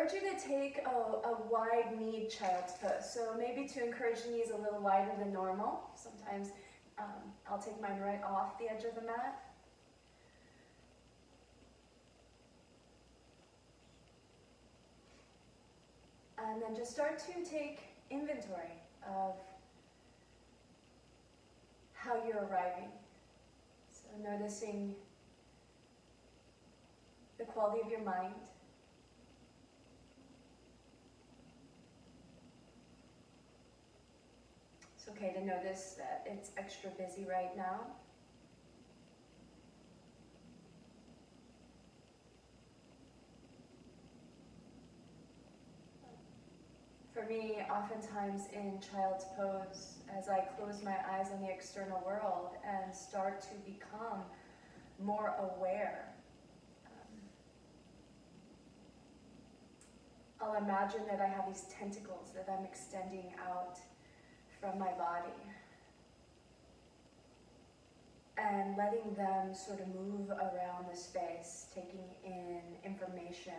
encourage you to take a wide-kneed child's pose. So maybe to encourage the knees a little wider than normal. Sometimes I'll take mine right off the edge of the mat. And then just start to take inventory of how you're arriving. So noticing the quality of your mind. It's okay to notice that it's extra busy right now. For me, oftentimes in child's pose, as I close my eyes on the external world and start to become more aware, I'll imagine that I have these tentacles that I'm extending out from my body and letting them sort of move around the space, taking in information.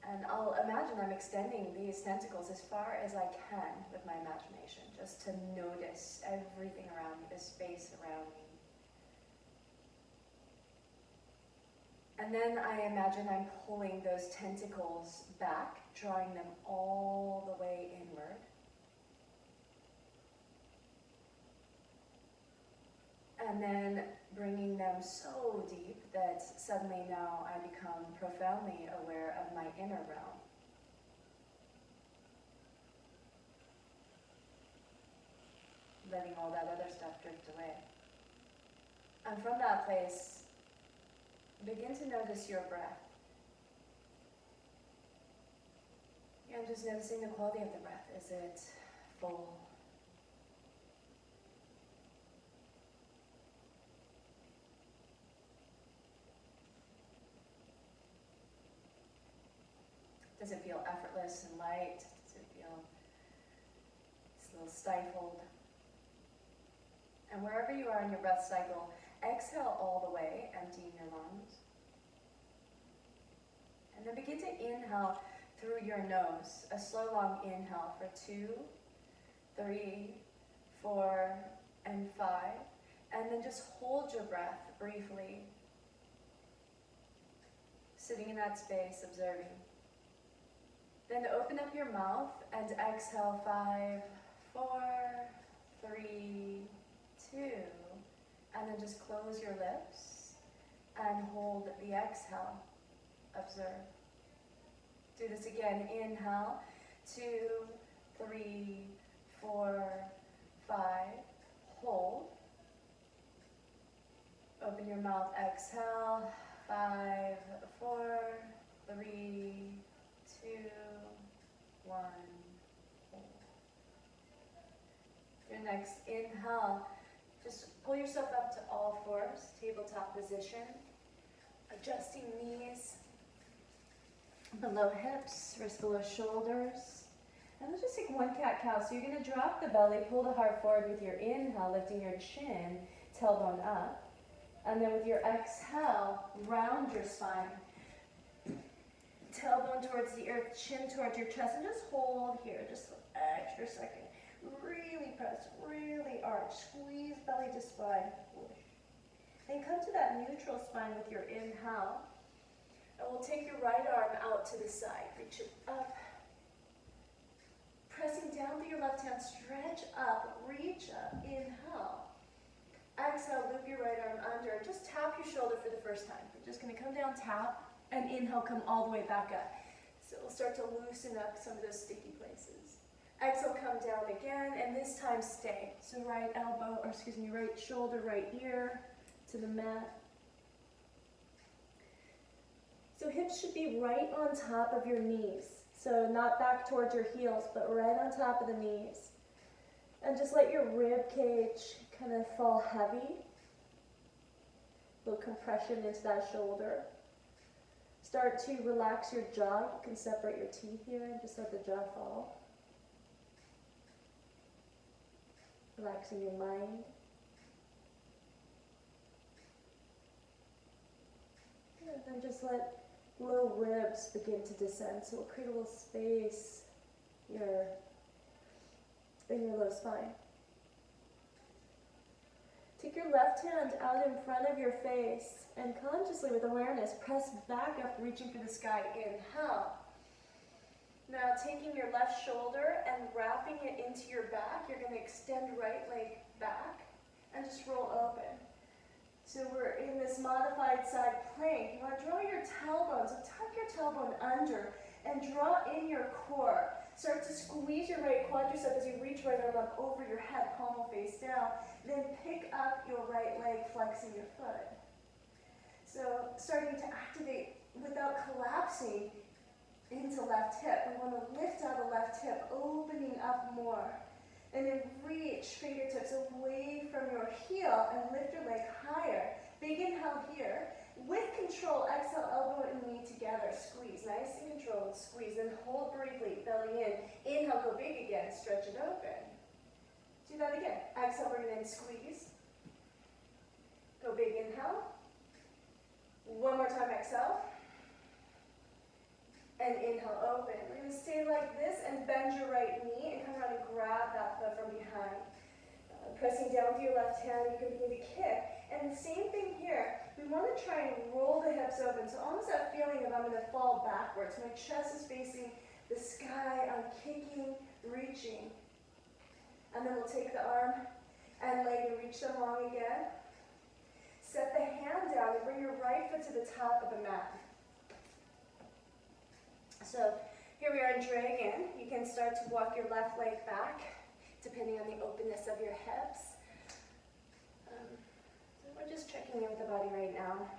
And I'll imagine I'm extending these tentacles as far as I can with my imagination, just to notice everything around me, the space around me. And then I imagine I'm pulling those tentacles back, drawing them all the way inward. And then bringing them so deep that suddenly now I become profoundly aware of my inner realm. Letting all that other stuff drift away. And from that place, begin to notice your breath. And just noticing the quality of the breath. Is it full? Does it feel effortless and light? Does it feel just a little stifled? And wherever you are in your breath cycle, exhale all the way, emptying your lungs. And then begin to inhale through your nose. A slow, long inhale for 2, 3, 4, and 5. And then just hold your breath briefly. Sitting in that space, observing. Then open up your mouth and exhale 5, 4, 3, 2. And then just close your lips and hold the exhale. Observe. Do this again. Inhale. 2, 3, 4, 5. Hold. Open your mouth. Exhale. 5, 4, 3, 2, 1. Hold. Your next inhale. Just pull yourself up to all fours, tabletop position. Adjusting knees below hips, wrists below shoulders. And let's just take one cat-cow. So you're going to drop the belly, pull the heart forward with your inhale, lifting your chin, tailbone up. And then with your exhale, round your spine. Tailbone towards the earth, chin towards your chest, and just hold here, just an extra second. Really press, really arch, squeeze belly to spine, push. Then come to that neutral spine with your inhale. And we'll take your right arm out to the side, reach it up. Pressing down through your left hand, stretch up, reach up, inhale. Exhale, loop your right arm under. Just tap your shoulder for the first time. We're just going to come down, tap, and inhale, come all the way back up. So we'll start to loosen up some of those sticky places. Exhale, come down again, and this time stay. So right elbow, or excuse me, right shoulder, right ear to the mat. So hips should be right on top of your knees. So not back towards your heels, but right on top of the knees. And just let your rib cage kind of fall heavy. A little compression into that shoulder. Start to relax your jaw. You can separate your teeth here and just let the jaw fall. Relaxing your mind. Good. then just let low ribs begin to descend. So we'll create a little space in your low spine. Take your left hand out in front of your face and consciously, with awareness, press back up, reaching for the sky. Inhale. Now taking your left shoulder and wrapping it into your back, you're going to extend right leg back and just roll open. So we're in this modified side plank. You want to draw your tailbone, so tuck your tailbone under and draw in your core. Start to squeeze your right quadricep as you reach right arm up over your head, palm will face down. Then pick up your right leg, flexing your foot. So starting to activate without collapsing into left hip. We want to lift out the left hip, opening up more. And then reach fingertips away from your heel and lift your leg higher. Big inhale here. With control, exhale, elbow and knee together. Squeeze, nice and controlled. Squeeze, then hold briefly, belly in. Inhale, go big again, stretch it open. Do that again. Exhale, bring it in, squeeze. Go big, inhale. One more time, exhale. And inhale, open. We're going to stay like this and bend your right knee and come around and grab that foot from behind. Pressing down with your left hand, you can begin to kick. And the same thing here. We want to try and roll the hips open. So almost that feeling of I'm going to fall backwards. My chest is facing the sky. I'm kicking, reaching. And then we'll take the arm and leg and reach them long again. Set the hand down and bring your right foot to the top of the mat. So here we are in dragon. You can start to walk your left leg back, depending on the openness of your hips. So we're just checking in with the body right now.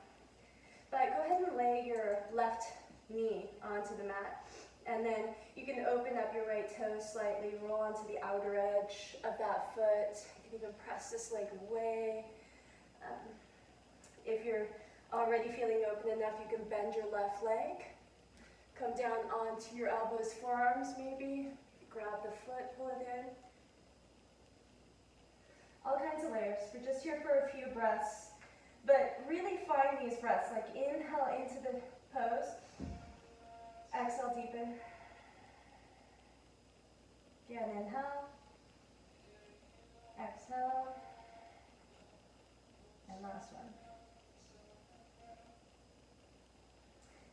But go ahead and lay your left knee onto the mat. And then you can open up your right toe slightly, roll onto the outer edge of that foot. You can even press this leg away. If you're already feeling open enough, you can bend your left leg. Come down onto your elbows, forearms maybe. Grab the foot, pull it in. All kinds of layers. We're just here for a few breaths. But really find these breaths, like inhale into the pose. Exhale, deepen. Again, inhale. Exhale. And last one.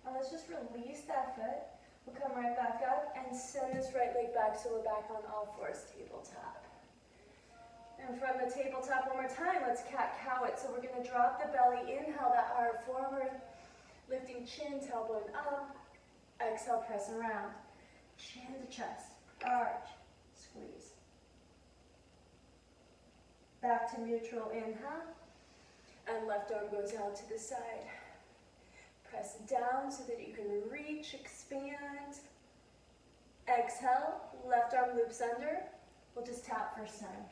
Now let's just release that foot. We'll come right back up and send this right leg back so we're back on all fours, tabletop. And from the tabletop one more time, let's cat-cow it. So we're going to drop the belly, inhale that arm forward, lifting chin, tailbone up. Exhale, press around. Chin to chest, arch, squeeze. Back to neutral, inhale. And left arm goes out to the side. Press down so that you can reach, expand. Exhale, left arm loops under. We'll just tap first time.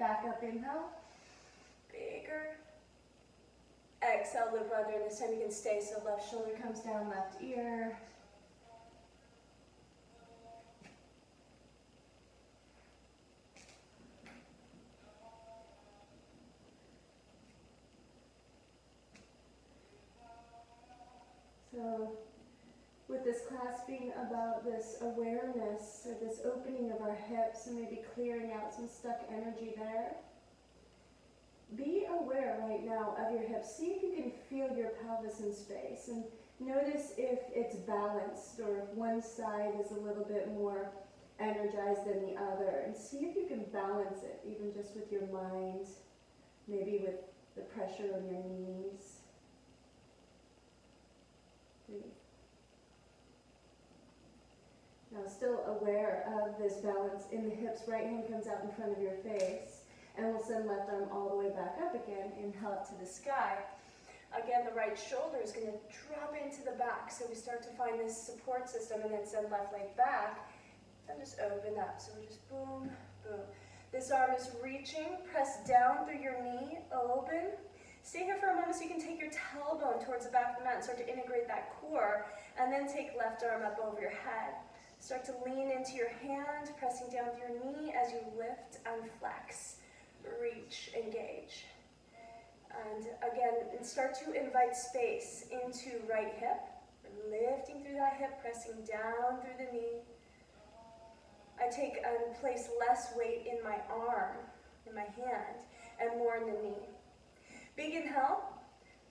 Back up, inhale. Bigger. Exhale, loop under, and this time you can stay, so left shoulder comes down, left ear. So, with this class being about this awareness, or this opening of our hips, and maybe clearing out some stuck energy there, be aware right now of your hips. See if you can feel your pelvis in space, and notice if it's balanced, or if one side is a little bit more energized than the other, and see if you can balance it, even just with your mind, maybe with the pressure on your knees. Breathe. Now, still aware of this balance in the hips, right hand comes out in front of your face. And we'll send left arm all the way back up again. Inhale up to the sky. Again, the right shoulder is going to drop into the back. So we start to find this support system and then send left leg back. And just open up. So we're just boom, boom. This arm is reaching. Press down through your knee. Open. Stay here for a moment so you can take your tailbone towards the back of the mat and start to integrate that core. And then take left arm up over your head. Start to lean into your hand, pressing down with your knee as you lift and flex. Reach, engage. And again, start to invite space into right hip. Lifting through that hip, pressing down through the knee. I take and place less weight in my arm, in my hand, and more in the knee. Big inhale.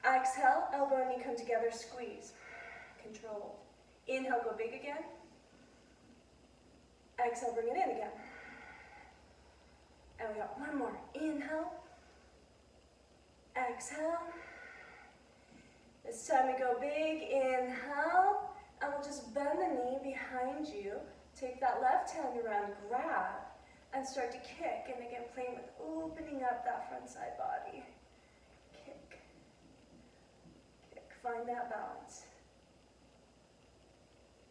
Exhale, elbow and knee come together, squeeze. Controlled. Inhale, go big again. Exhale, bring it in again. And we got one more. Inhale. Exhale. This time we go big. Inhale. And we'll just bend the knee behind you. Take that left hand around, grab, and start to kick. And again, playing with opening up that front side body. Kick. Kick. Find that balance.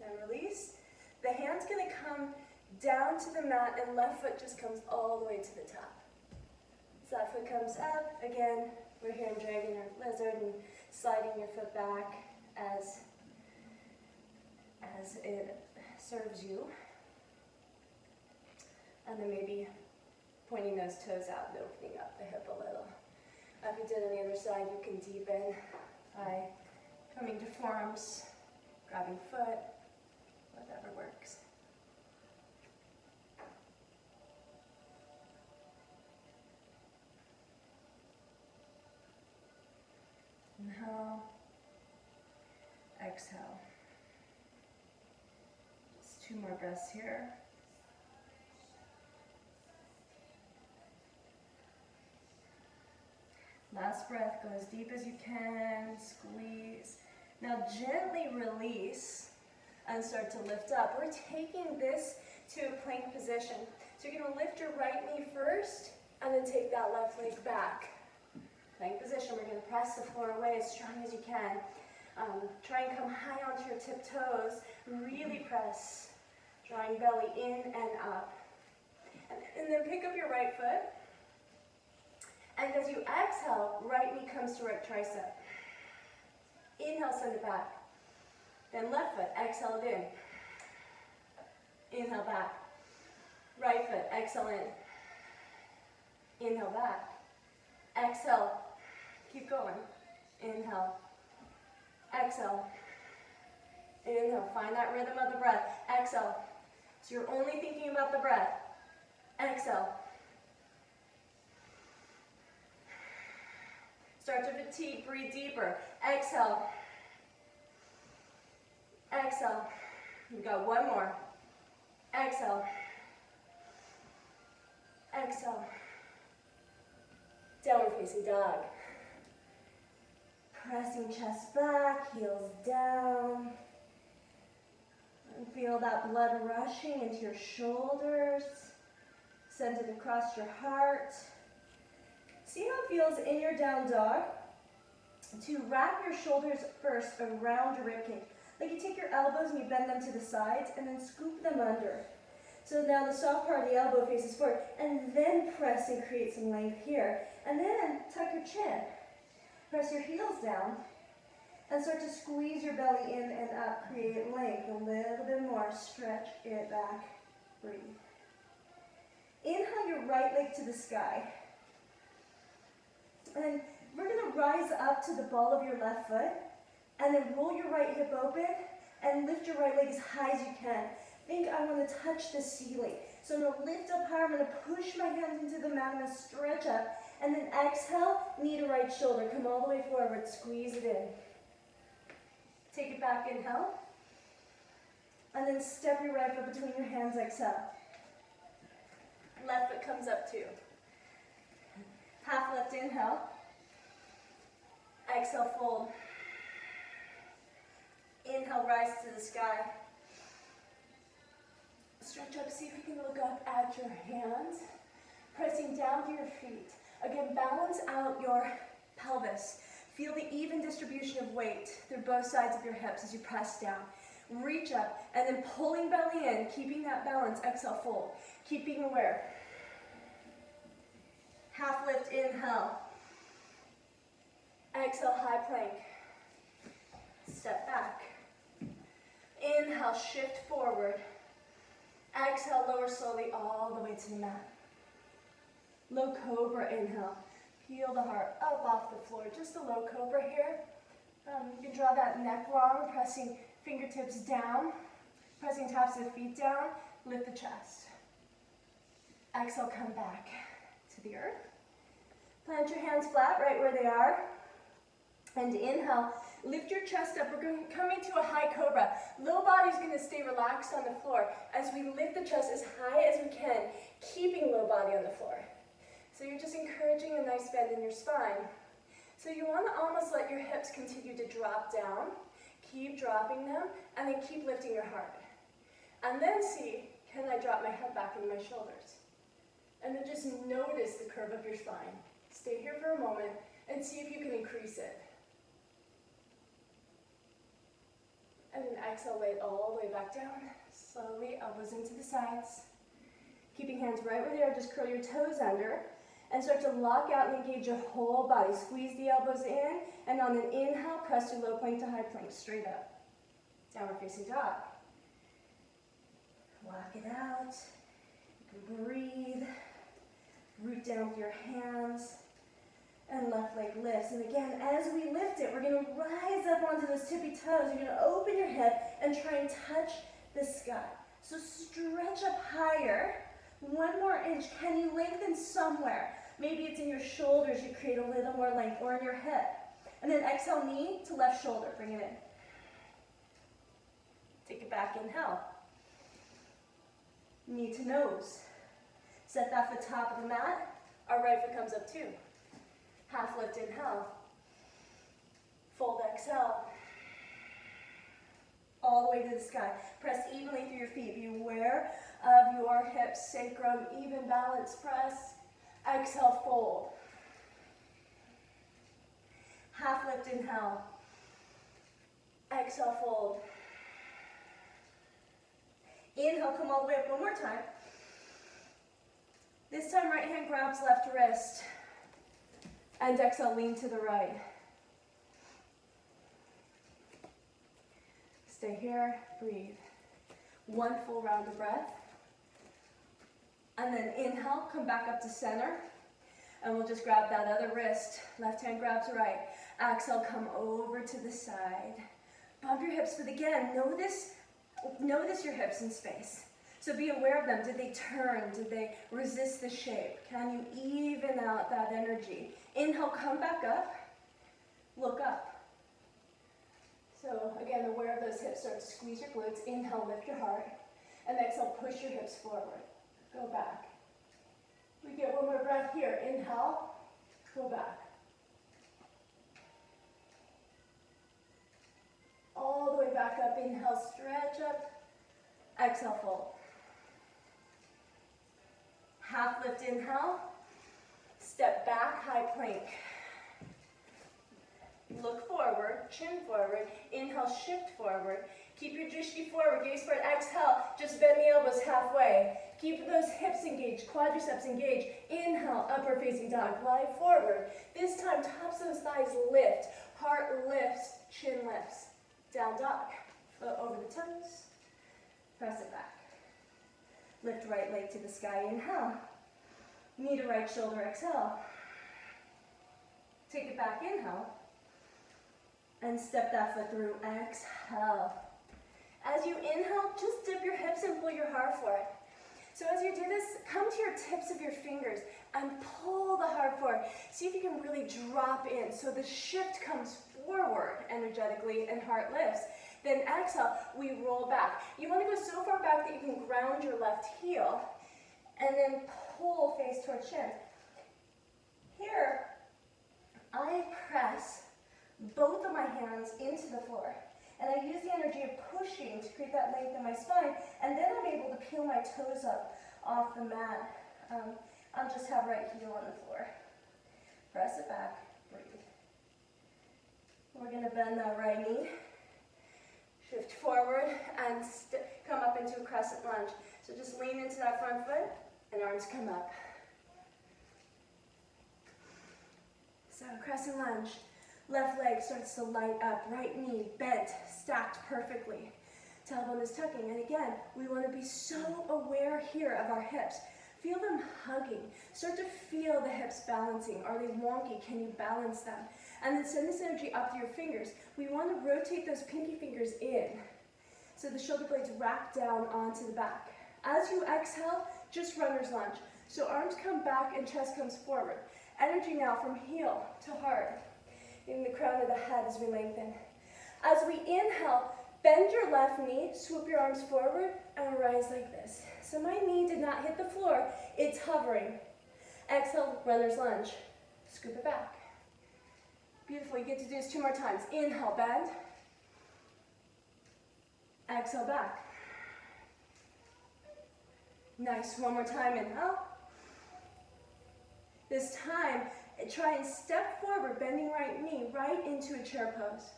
Then release. The hand's going to come down to the mat, and left foot just comes all the way to the top. So that foot comes up. Again, we're here in dragon or lizard and sliding your foot back as it serves you. And then maybe pointing those toes out and opening up the hip a little. If you did on the other side, you can deepen by coming to forearms, grabbing foot, whatever works. Inhale, exhale. Just 2 more breaths here. Last breath, go as deep as you can, squeeze. Now gently release and start to lift up. We're taking this to a plank position. So you're going to lift your right knee first and then take that left leg back. Plank position, we're going to press the floor away as strong as you can. Try and come high onto your tiptoes. Really press, drawing belly in and up. And then pick up your right foot. And as you exhale, right knee comes to right tricep. Inhale, send it back. Then left foot, exhale it in. Inhale back. Right foot, exhale in. Inhale back. Exhale. Keep going. Inhale. Exhale. Inhale. Find that rhythm of the breath. Exhale. So you're only thinking about the breath. Exhale. Start to fatigue. Breathe deeper. Exhale. Exhale. We've got one more. Exhale. Exhale. Downward facing dog. Pressing chest back, heels down. And feel that blood rushing into your shoulders. Send it across your heart. See how it feels in your down dog to wrap your shoulders first around your ribcage. Like you take your elbows and you bend them to the sides and then scoop them under. So now the soft part of the elbow faces forward, and then press and create some length here. And then tuck your chin. Press your heels down and start to squeeze your belly in and up. Create length a little bit more. Stretch it back. Breathe. Inhale your right leg to the sky. And we're going to rise up to the ball of your left foot and then roll your right hip open and lift your right leg as high as you can. Think I want to touch the ceiling. So I'm going to lift up higher. I'm going to push my hands into the mat. I'm going to stretch up. And then exhale, knee to right shoulder. Come all the way forward. Squeeze it in. Take it back. Inhale. And then step your right foot between your hands. Exhale. Left foot comes up too. Half lift. Inhale. Exhale, fold. Inhale, rise to the sky. Stretch up, see if you can look up at your hands. Pressing down to your feet. Again, balance out your pelvis. Feel the even distribution of weight through both sides of your hips as you press down. Reach up, and then pulling belly in, keeping that balance. Exhale, fold. Keeping aware. Half lift, inhale. Exhale, high plank. Step back. Inhale, shift forward. Exhale, lower slowly all the way to the mat. Low cobra, inhale. Peel the heart up off the floor. Just a low cobra here. You can draw that neck long, pressing fingertips down, pressing tops of the feet down. Lift the chest. Exhale, come back to the earth. Plant your hands flat right where they are. And inhale, lift your chest up. We're going to come into a high cobra. Low body's going to stay relaxed on the floor as we lift the chest as high as we can, keeping low body on the floor. So you're just encouraging a nice bend in your spine. So you want to almost let your hips continue to drop down. Keep dropping them, and then keep lifting your heart. And then see, can I drop my head back into my shoulders? And then just notice the curve of your spine. Stay here for a moment and see if you can increase it. And then exhale, lay it all the way back down. Slowly, elbows into the sides. Keeping hands right where they are, just curl your toes under and start to lock out and engage your whole body. Squeeze the elbows in, and on an inhale, press your low plank to high plank, straight up. Downward facing dog. Walk it out. You can breathe. Root down with your hands. And left leg lifts. And again, as we lift it, we're going to rise up onto those tippy toes. You're going to open your head and try and touch the sky. So stretch up higher. One more inch. Can you lengthen somewhere? Maybe it's in your shoulders. You create a little more length, or in your head. And then exhale, knee to left shoulder. Bring it in. Take it back. Inhale. Knee to nose. Set that foot top of the mat. Our right foot comes up too. Half lift, inhale. Fold, exhale. All the way to the sky. Press evenly through your feet. Be aware of your hips, sacrum, even balance. Press. Exhale, fold. Half lift, inhale. Exhale, fold. Inhale, come all the way up one more time. This time, right hand grabs left wrist. And exhale, lean to the right. Stay here, breathe. One full round of breath. And then inhale, come back up to center. And we'll just grab that other wrist. Left hand grabs right. Exhale, come over to the side. Bump your hips, but again, notice your hips in space. So be aware of them. Did they turn? Did they resist the shape? Can you even out that energy? Inhale, come back up. Look up. So again, aware of those hips. Start to squeeze your glutes. Inhale, lift your heart. And exhale, push your hips forward. Go back. We get one more breath here. Inhale, go back. All the way back up. Inhale, stretch up. Exhale, fold. Half lift, inhale. Step back, high plank. Look forward, chin forward. Inhale, shift forward. Keep your drishti forward, gaze forward. Exhale, just bend the elbows halfway. Keep those hips engaged, quadriceps engaged. Inhale, upward facing dog, glide forward. This time, tops of those thighs lift. Heart lifts, chin lifts. Down dog. Foot over the toes. Press it back. Lift right leg to the sky, inhale. Knee to right shoulder, exhale. Take it back, inhale. And step that foot through, exhale. As you inhale, just dip your hips and pull your heart forward. So as you do this, come to your tips of your fingers and pull the heart forward. See if you can really drop in. So the shift comes forward energetically and heart lifts. Then exhale, we roll back. You want to go so far back that you can ground your left heel and then pull face toward chin. Here, I press both of my hands into the floor. And I use the energy of pushing to create that length in my spine. And then I'm able to peel my toes up off the mat. I'll just have right heel on the floor. Press it back, breathe. We're going to bend that right knee. Shift forward and come up into a crescent lunge. So just lean into that front foot and arms come up. So crescent lunge. Left leg starts to light up. Right knee bent, stacked perfectly. Tailbone is tucking. And again, we want to be so aware here of our hips. Feel them hugging. Start to feel the hips balancing. Are they wonky? Can you balance them? And then send this energy up to your fingers. We want to rotate those pinky fingers in so the shoulder blades wrap down onto the back. As you exhale, just runner's lunge. So arms come back and chest comes forward. Energy now from heel to heart in the crown of the head as we lengthen. As we inhale, bend your left knee, swoop your arms forward, and rise like this. So my knee did not hit the floor, it's hovering. Exhale, runner's lunge. Scoop it back. Beautiful, you get to do this 2 more times. Inhale, bend. Exhale, back. Nice, 1 more time, inhale. This time, try and step forward, bending right knee, right into a chair pose.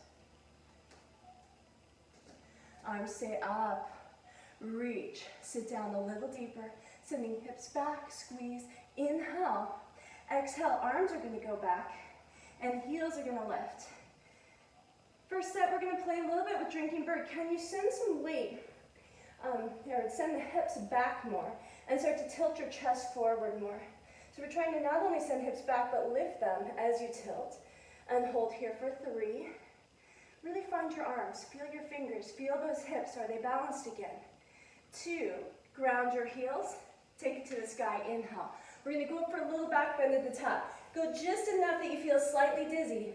Arms stay up, reach, sit down a little deeper, sending hips back, squeeze, inhale. Exhale, arms are gonna go back, and heels are gonna lift. First set, we're gonna play a little bit with drinking bird. Can you send some weight? Send the hips back more, and start to tilt your chest forward more. So we're trying to not only send hips back, but lift them as you tilt. And hold here for 3. Really find your arms, feel your fingers, feel those hips. Are they balanced again? 2, ground your heels, take it to the sky, inhale. We're gonna go up for a little back bend at the top. Go just enough that you feel slightly dizzy.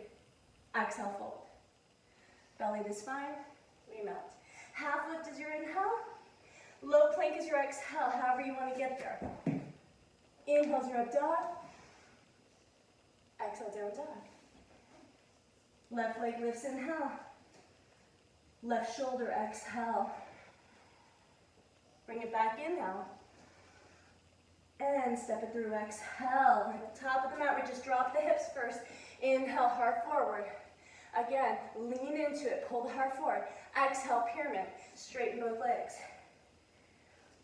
Exhale, fold. Belly to spine, remount. Half lift is your inhale, low plank is your exhale, however you wanna get there. Inhale's your up dog, exhale, down dog. Left leg lifts, inhale. Left shoulder, exhale. Bring it back, inhale. And step it through, exhale. At the top of the mat, we just drop the hips first. Inhale, heart forward. Again, lean into it, pull the heart forward. Exhale, pyramid, straighten both legs.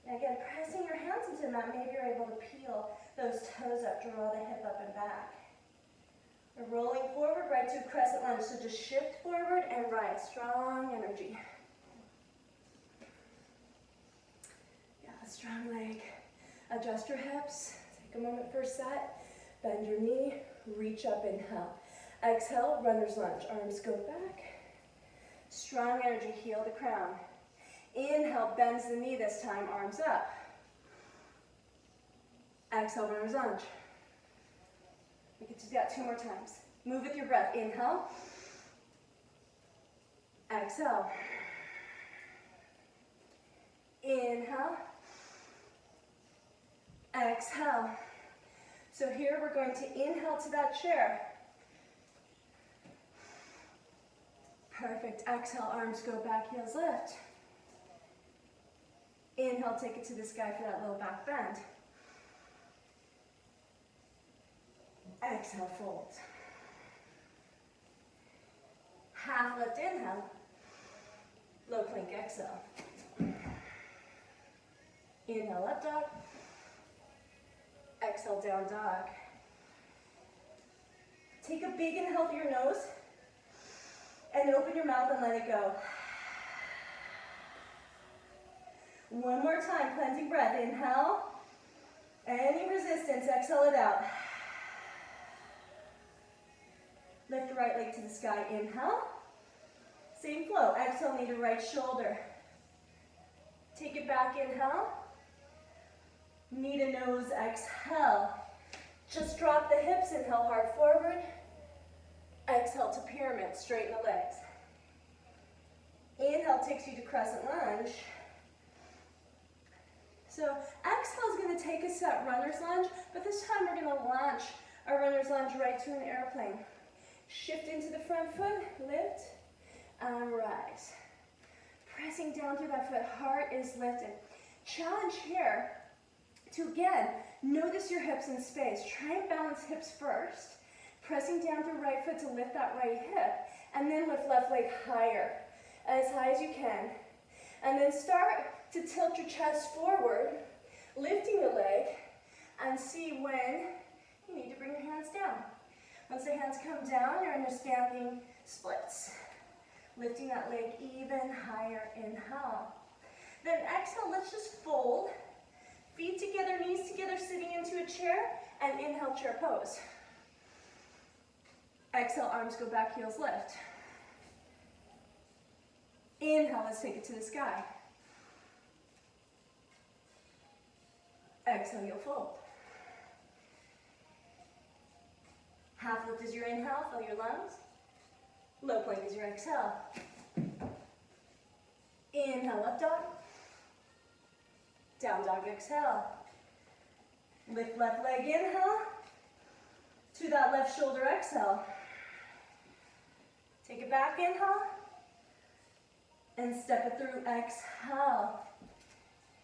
And again, pressing your hands into the mat, maybe you're able to peel those toes up, draw the hip up and back. We're rolling forward, right to a crescent lunge. So just shift forward and rise. Strong energy. Yeah, strong leg. Adjust your hips. Take a moment for a set. Bend your knee. Reach up, inhale. Exhale, runner's lunge. Arms go back. Strong energy, heel the crown. Inhale, bends the knee this time, arms up. Exhale, runner's lunge. We get to do that 2 more times. Move with your breath. Inhale. Exhale. Inhale. Exhale. So here we're going to inhale to that chair. Perfect. Exhale, arms go back, heels lift. Inhale, take it to the sky for that little back bend. Exhale, fold. Half lift, inhale. Low plank, exhale. Inhale, up dog. Exhale, down dog. Take a big inhale through your nose and open your mouth and let it go. 1 more time, cleansing breath. Inhale. Any resistance, exhale it out. Lift the right leg to the sky. Inhale. Same flow. Exhale, knee to right shoulder. Take it back. Inhale. Knee to nose. Exhale. Just drop the hips. Inhale, heart forward. Exhale to pyramid. Straighten the legs. Inhale takes you to crescent lunge. So exhale is going to take us to that runner's lunge, but this time we're going to launch our runner's lunge right to an airplane. Shift into the front foot, lift, and rise. Pressing down through that foot, heart is lifted. Challenge here to, again, notice your hips in space. Try and balance hips first. Pressing down through right foot to lift that right hip, and then lift left leg higher, as high as you can. And then start to tilt your chest forward, lifting the leg, and see when you need to bring your hands down. Once the hands come down, you're in your standing splits. Lifting that leg even higher, inhale. Then exhale, let's just fold. Feet together, knees together, sitting into a chair, and inhale, chair pose. Exhale, arms go back, heels lift. Inhale, let's take it to the sky. Exhale, you'll fold. Half lift is your inhale, fill your lungs. Low plank is your exhale. Inhale, up dog. Down dog, exhale. Lift left leg, inhale. To that left shoulder, exhale. Take it back, inhale. And step it through, exhale.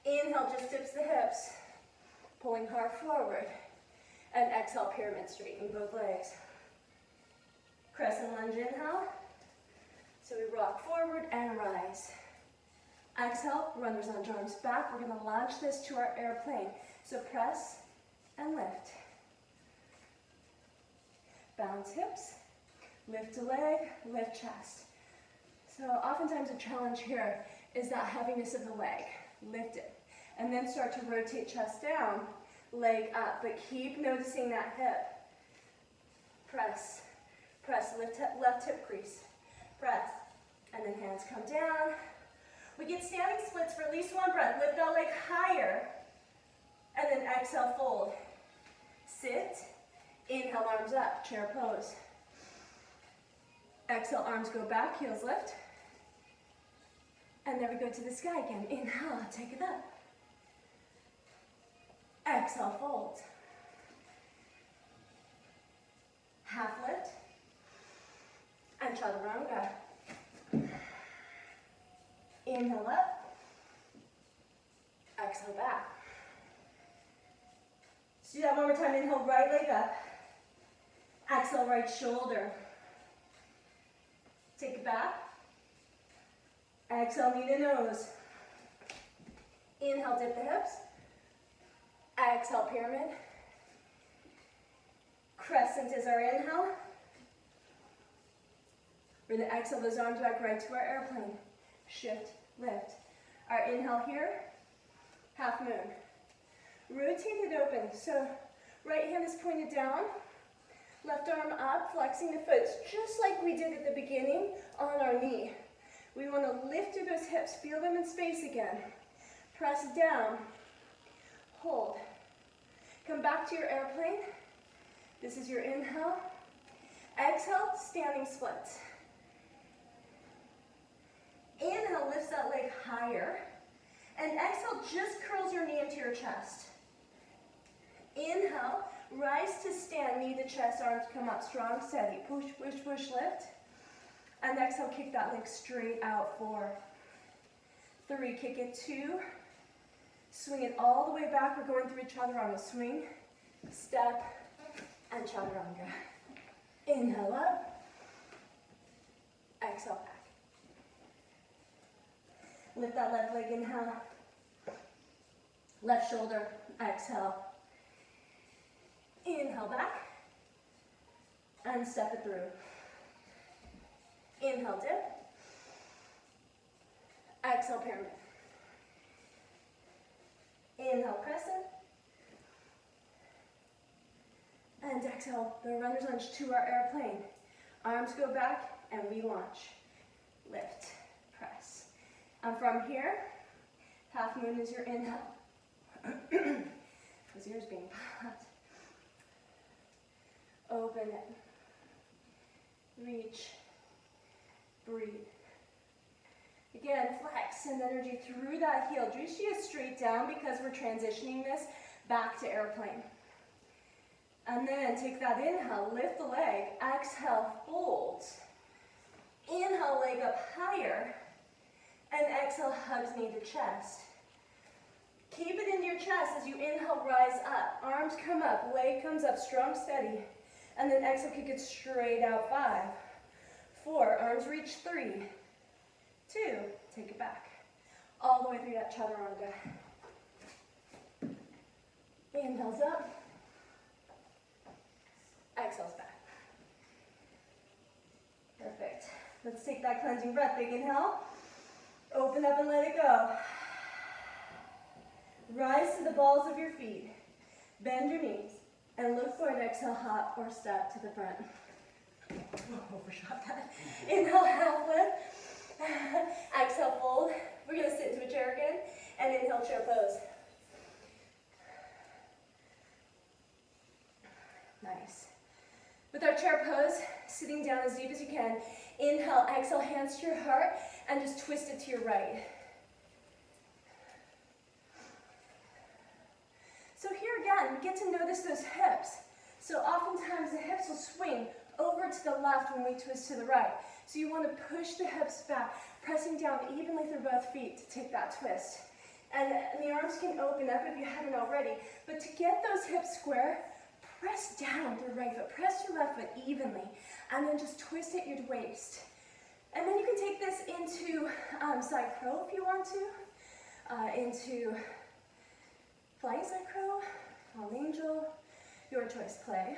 Inhale, just dips the hips. Pulling hard forward. And exhale, pyramid, straighten both legs. Crescent lunge, inhale. So we rock forward and rise. Exhale, runner's lunge, arms back. We're going to launch this to our airplane. So press and lift. Bounce hips, lift a leg, lift chest. So oftentimes a challenge here is that heaviness of the leg. Lift it. And then start to rotate chest down, leg up. But keep noticing that hip. Press, press, lift left hip crease. Press, and then hands come down. We get standing splits for at least one breath. Lift that leg higher, and then exhale, fold. Sit, inhale, arms up, chair pose. Exhale, arms go back, heels lift. And then we go to the sky again. Inhale, take it up. Exhale, fold. Half lift. And chaturanga. Inhale up. Exhale back. Let's do that one more time. Inhale, right leg up. Exhale, right shoulder. Take it back. Exhale, knee to nose. Inhale, dip the hips. Exhale, pyramid. Crescent is our inhale. We're going to exhale those arms back right to our airplane. Shift, lift. Our inhale here, half moon. Rotate it open. So right hand is pointed down, left arm up, flexing the foot, just like we did at the beginning on our knee. We want to lift through those hips, feel them in space again. Press down, hold. Come back to your airplane. This is your inhale. Exhale, standing splits. Inhale, lifts that leg higher. And exhale, just curls your knee into your chest. Inhale, rise to stand, knee to chest, arms come up, strong, steady. Push, push, push, lift. And exhale, kick that leg straight out, 4. 3, kick it, 2. Swing it all the way back. We're going through chaturanga. Swing, step, and chaturanga. Inhale up. Exhale back. Lift that left leg, inhale. Left shoulder, exhale. Inhale back. And step it through. Inhale, dip. Exhale, pyramid. Inhale, crescent. And exhale, the runner's lunge to our airplane. Arms go back and we launch. Lift, press. And from here, half moon is your inhale. Because yours being popped. Open it. Reach. Breathe. Again, flex, send energy through that heel. Drishti is straight down because we're transitioning this back to airplane. And then take that inhale, lift the leg, exhale, fold. Inhale, leg up higher, and exhale, hugs knee to chest. Keep it into your chest as you inhale, rise up. Arms come up, leg comes up, strong, steady. And then exhale, kick it straight out, 5. 4, arms reach, 3. 2, take it back. All the way through that chaturanga. Inhales up. Exhales back. Perfect. Let's take that cleansing breath. Big inhale. Open up and let it go. Rise to the balls of your feet. Bend your knees and look for an exhale hop or step to the front. Overshot that. Inhale, half lift. Exhale, fold. We're going to sit into a chair again. And inhale, chair pose. Nice. With our chair pose, sitting down as deep as you can. Inhale, exhale, hands to your heart, and just twist it to your right. So here again, we get to notice those hips. So oftentimes the hips will swing over to the left when we twist to the right. So you want to push the hips back, pressing down evenly through both feet to take that twist. And the arms can open up if you haven't already. But to get those hips square, press down through right foot. Press your left foot evenly. And then just twist at your waist. And then you can take this into side crow if you want to. Into flying side crow, fallen angel, your choice, play.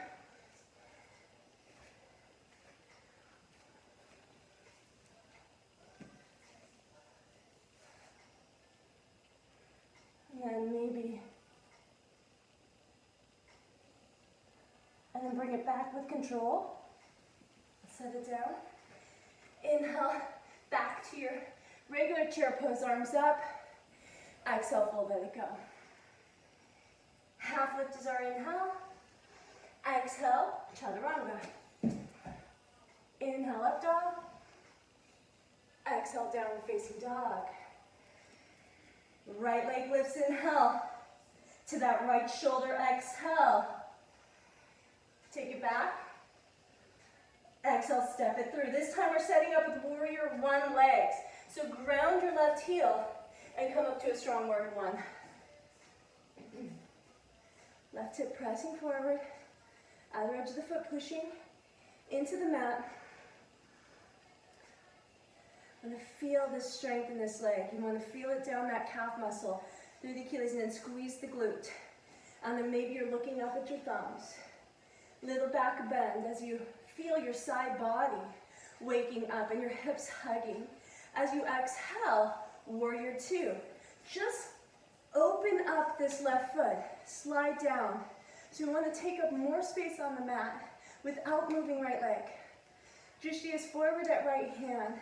And then bring it back with control. Set it down. Inhale, back to your regular chair pose, arms up. Exhale, fold, let it go. Half lift is our inhale. Exhale, chaturanga. Inhale, up dog. Exhale, downward facing dog. Right leg lifts, inhale. To that right shoulder, exhale. Take it back. Exhale, step it through. This time we're setting up with warrior one legs. So ground your left heel and come up to a strong warrior one. Left hip pressing forward. Outer edge of the foot pushing into the mat. You want to feel the strength in this leg. You want to feel it down that calf muscle through the Achilles and then squeeze the glute. And then maybe you're looking up at your thumbs. Little back bend as you feel your side body waking up and your hips hugging. As you exhale, warrior two. Just open up this left foot. Slide down. So you want to take up more space on the mat without moving right leg. Drishti is forward at right hand.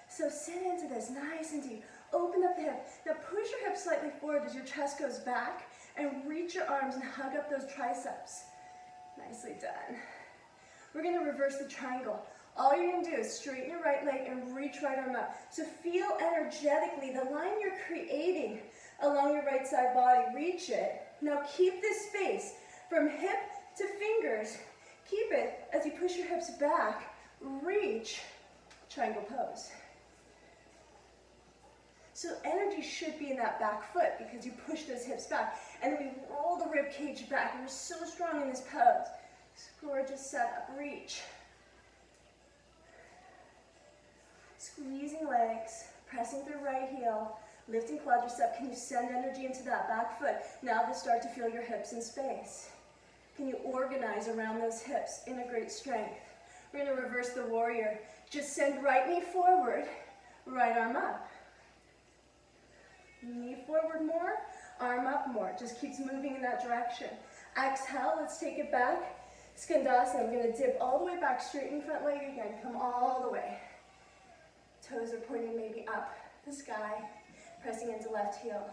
So sit into this nice and deep. Open up the hip. Now push your hips slightly forward as your chest goes back and reach your arms and hug up those triceps. Nicely done. We're going to reverse the triangle. All you're going to do is straighten your right leg and reach right arm up. So feel energetically the line you're creating along your right side body. Reach it. Now keep this space from hip to fingers. Keep it as you push your hips back. Reach. Triangle pose. So energy should be in that back foot because you push those hips back. And then we roll the rib cage back. And we're so strong in this pose. Gorgeous setup. Reach. Squeezing legs, pressing through right heel, lifting quadricep. Can you send energy into that back foot? Now to start to feel your hips in space. Can you organize around those hips? Integrate strength. We're going to reverse the warrior. Just send right knee forward, right arm up. Knee forward more, arm up more. Just keeps moving in that direction. Exhale, let's take it back. Skandasana, we're going to dip all the way back, straighten front leg again. Come all the way. Toes are pointing maybe up the sky, pressing into left heel.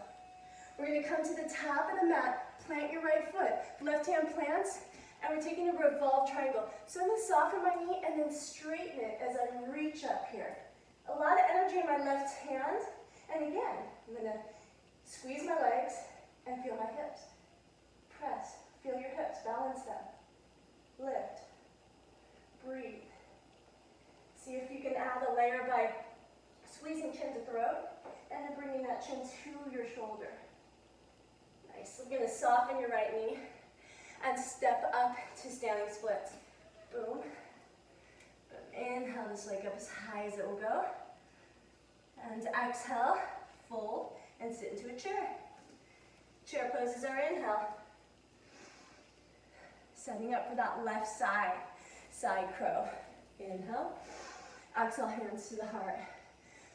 We're going to come to the top of the mat, plant your right foot. Left hand plants, and we're taking a revolve triangle. So I'm going to soften my knee and then straighten it as I reach up here. A lot of energy in my left hand. And again, I'm going to squeeze my legs and feel my hips. Press, feel your hips, balance them. Lift, breathe. See if you can add a layer by squeezing chin to throat and then bringing that chin to your shoulder. Nice. We're going to soften your right knee and step up to standing splits. Boom. Inhale this leg up as high as it will go. And exhale, fold, and sit into a chair. Chair poses are inhale. Setting up for that left side crow. Inhale. Exhale, hands to the heart.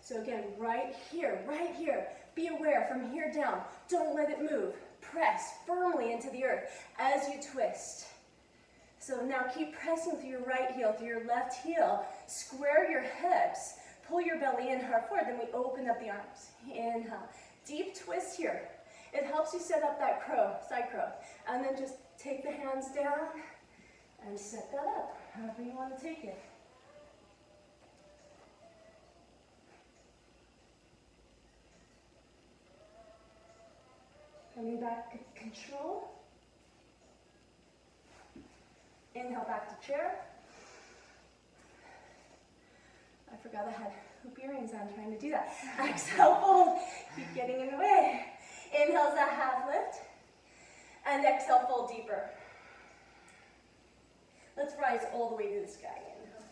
So So again, right here, right here. Be aware from here down. Don't let it move. Press firmly into the earth as you twist. So now keep pressing through your right heel, through your left heel. Square your hips. Pull your belly in hard forward. Then we open up the arms. Inhale. Deep twist here. It helps you set up that crow, side crow. And then just take the hands down and set that up, however you want to take it. Coming back to control. Inhale back to chair. I forgot I had hoop earrings on trying to do that. Exhale, fold. Keep getting in the way. Inhale's a half lift. And exhale, fold deeper. Let's rise all the way to the sky. Inhale.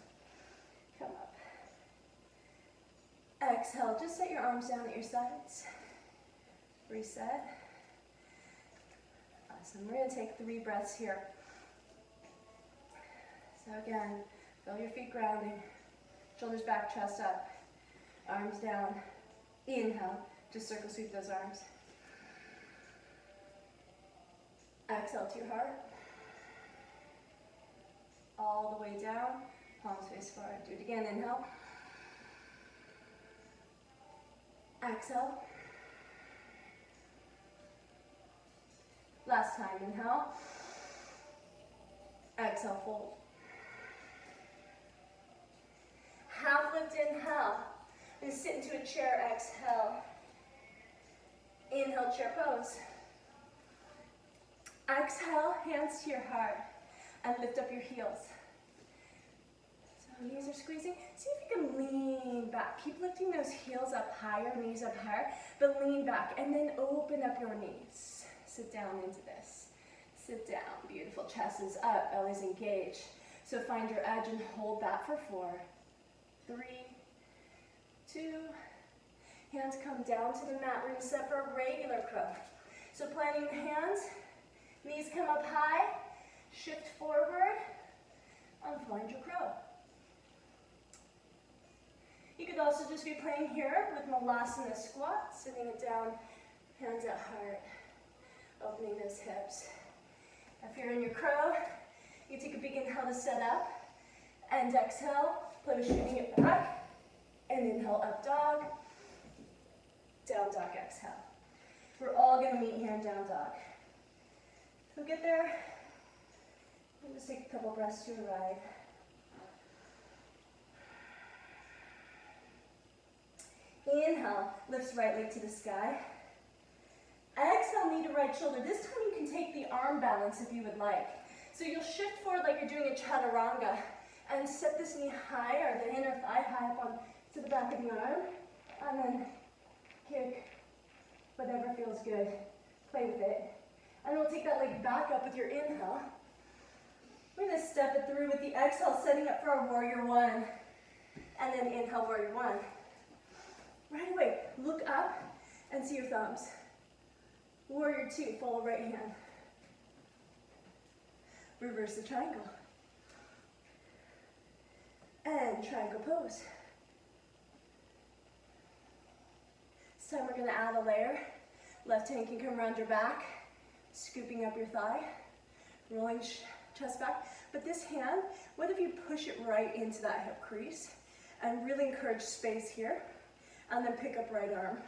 Come up. Exhale, just set your arms down at your sides. Reset. Awesome. We're going to take 3 breaths here. So again, feel your feet grounding. Shoulders back, chest up. Arms down. Inhale. Just circle sweep those arms. Exhale to your heart. All the way down. Palms face forward. Do it again. Inhale. Exhale. Last time. Inhale. Exhale, fold. Half lift, inhale. And sit into a chair, exhale. Inhale, chair pose. Exhale, hands to your heart. And lift up your heels. So knees are squeezing. See if you can lean back. Keep lifting those heels up higher, knees up higher. But lean back and then open up your knees. Sit down into this. Sit down. Beautiful. Chest is up. Belly's engaged. So find your edge and hold that for 4, 3, 2. Hands come down to the mat. We're going to set for a regular crow. So planting the hands. Knees come up high. Shift forward. And find your crow. You could also just be playing here with Malasana squat. Sitting it down. Hands at heart. Opening those hips. If you're in your crow, you take a big inhale to set up. And exhale, shooting it back. And inhale, up dog. Down dog, exhale. We're all going to meet here in down dog. So get there. We'll just take a couple breaths to arrive. Inhale, lifts right leg to the sky. Exhale, knee to right shoulder. This time you can take the arm balance if you would like. So you'll shift forward like you're doing a chaturanga and set this knee high or the inner thigh high up on to the back of the arm. And then kick whatever feels good. Play with it. And we'll take that leg back up with your inhale. We're going to step it through with the exhale, setting up for our warrior 1. And then inhale, warrior 1. Right away, look up and see your thumbs. Warrior 2, follow right hand. Reverse the triangle. And triangle pose. This time we're going to add a layer. Left hand can come around your back, scooping up your thigh, rolling chest back. But this hand, what if you push it right into that hip crease and really encourage space here, and then pick up right arm.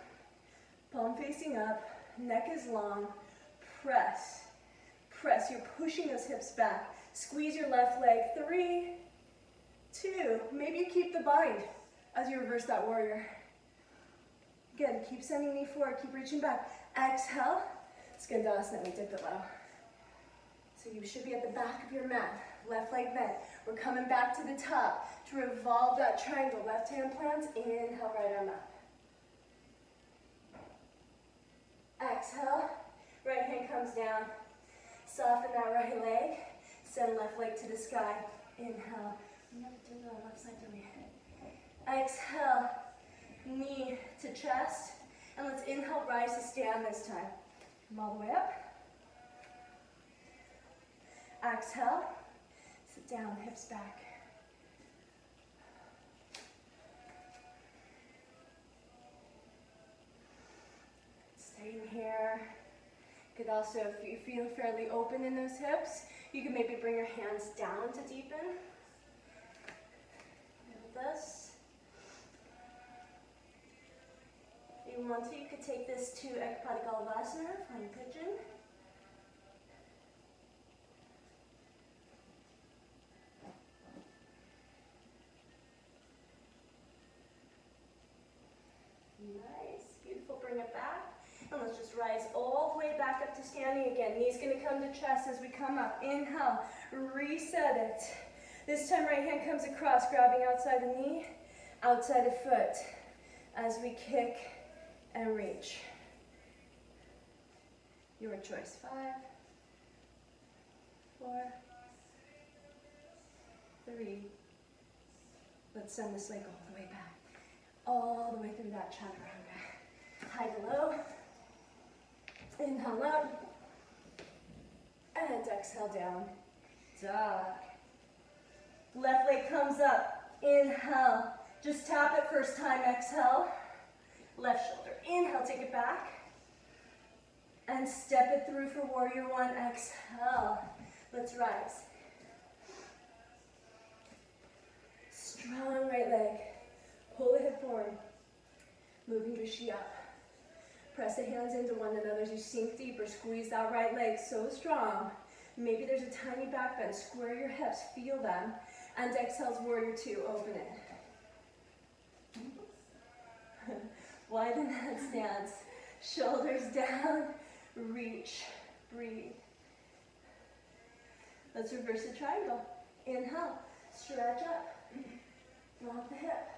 Palm facing up, neck is long, press, press. You're pushing those hips back. Squeeze your left leg, 3, 2. Maybe you keep the bind as you reverse that warrior. Again, keep sending knee forward, keep reaching back. Exhale, Skandasana, we dip it low. So you should be at the back of your mat, left leg bent. We're coming back to the top to revolve that triangle. Left hand plants, inhale, right arm up. Exhale, right hand comes down. Soften that right leg. Send left leg to the sky. Inhale. Never do the left side to me. Exhale, knee to chest. And let's inhale, rise to stand this time. Come all the way up. Exhale, sit down, hips back. also, if you feel fairly open in those hips, you can maybe bring your hands down to deepen. Like this. If you want to, you could take this to Ekpadikalavasana, flying pigeon. Nice, beautiful, bring it back. And let's just rise all the way back up to standing again. Knees gonna come to chest as we come up. Inhale, reset it. This time right hand comes across, grabbing outside the knee, outside the foot, as we kick and reach. Your choice. 5, 4, 3. Let's send this leg all the way back. All the way through that chaturanga. High to low. Inhale up. And exhale down. Dog. Left leg comes up. Inhale. Just tap it first time. Exhale. Left shoulder. Inhale, take it back. And step it through for warrior one. Exhale. Let's rise. Strong right leg. Pull the hip forward. Moving Rishi up. Press the hands into one another as you sink deeper. Squeeze that right leg so strong. Maybe there's a tiny back bend. Square your hips. Feel them. And exhale's warrior two. Open it. Widen that stance. Shoulders down. Reach. Breathe. Let's reverse the triangle. Inhale. Stretch up. Drop the hip.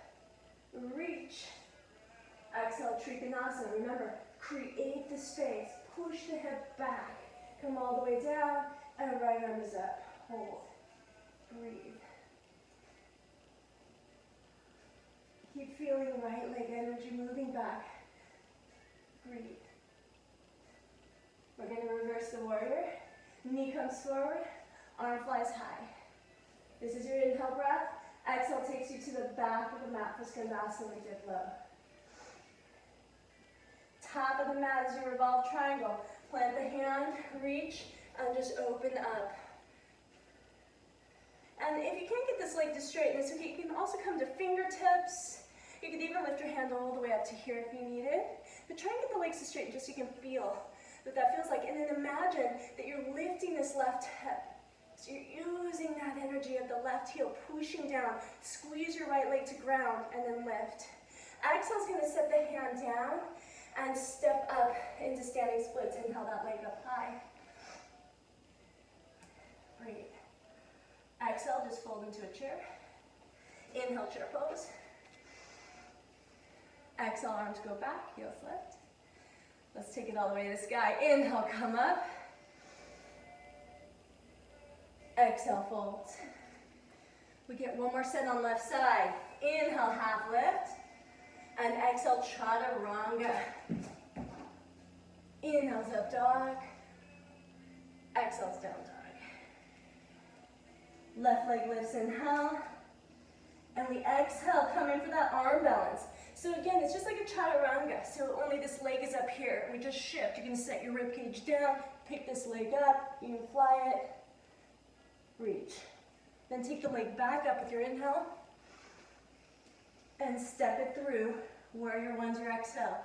Reach. Exhale, Trikonasana. Remember, create the space. Push the hip back. Come all the way down. And right arm is up. Hold. Breathe. Keep feeling the right leg energy moving back. Breathe. We're going to reverse the warrior. Knee comes forward. Arm flies high. This is your inhale breath. Exhale takes you to the back of the mat for Skandasana. We dip low. Top of the mat is your revolved triangle. Plant the hand, reach, and just open up. And if you can't get this leg to straighten, it's okay. You can also come to fingertips. You can even lift your hand all the way up to here if you need it. But try and get the legs to straighten just so you can feel what that feels like. And then imagine that you're lifting this left hip. So you're using that energy of the left heel, pushing down. Squeeze your right leg to ground and then lift. Exhale's going to set the hand down and step up into standing splits. Inhale that leg up high. Breathe. Exhale, just fold into a chair. Inhale, chair pose. Exhale, arms go back, heels lift. Let's take it all the way to the sky. Inhale, come up. Exhale, fold. We get one more set on left side. Inhale, half lift. And exhale, chaturanga. Inhale's up dog. Exhale's down dog. Left leg lifts, inhale. And we exhale, come in for that arm balance. So again, it's just like a chaturanga. So only this leg is up here. We just shift. You can set your rib cage down, pick this leg up, you can fly it. Reach. Then take the leg back up with your inhale and step it through. Warrior one's your exhale.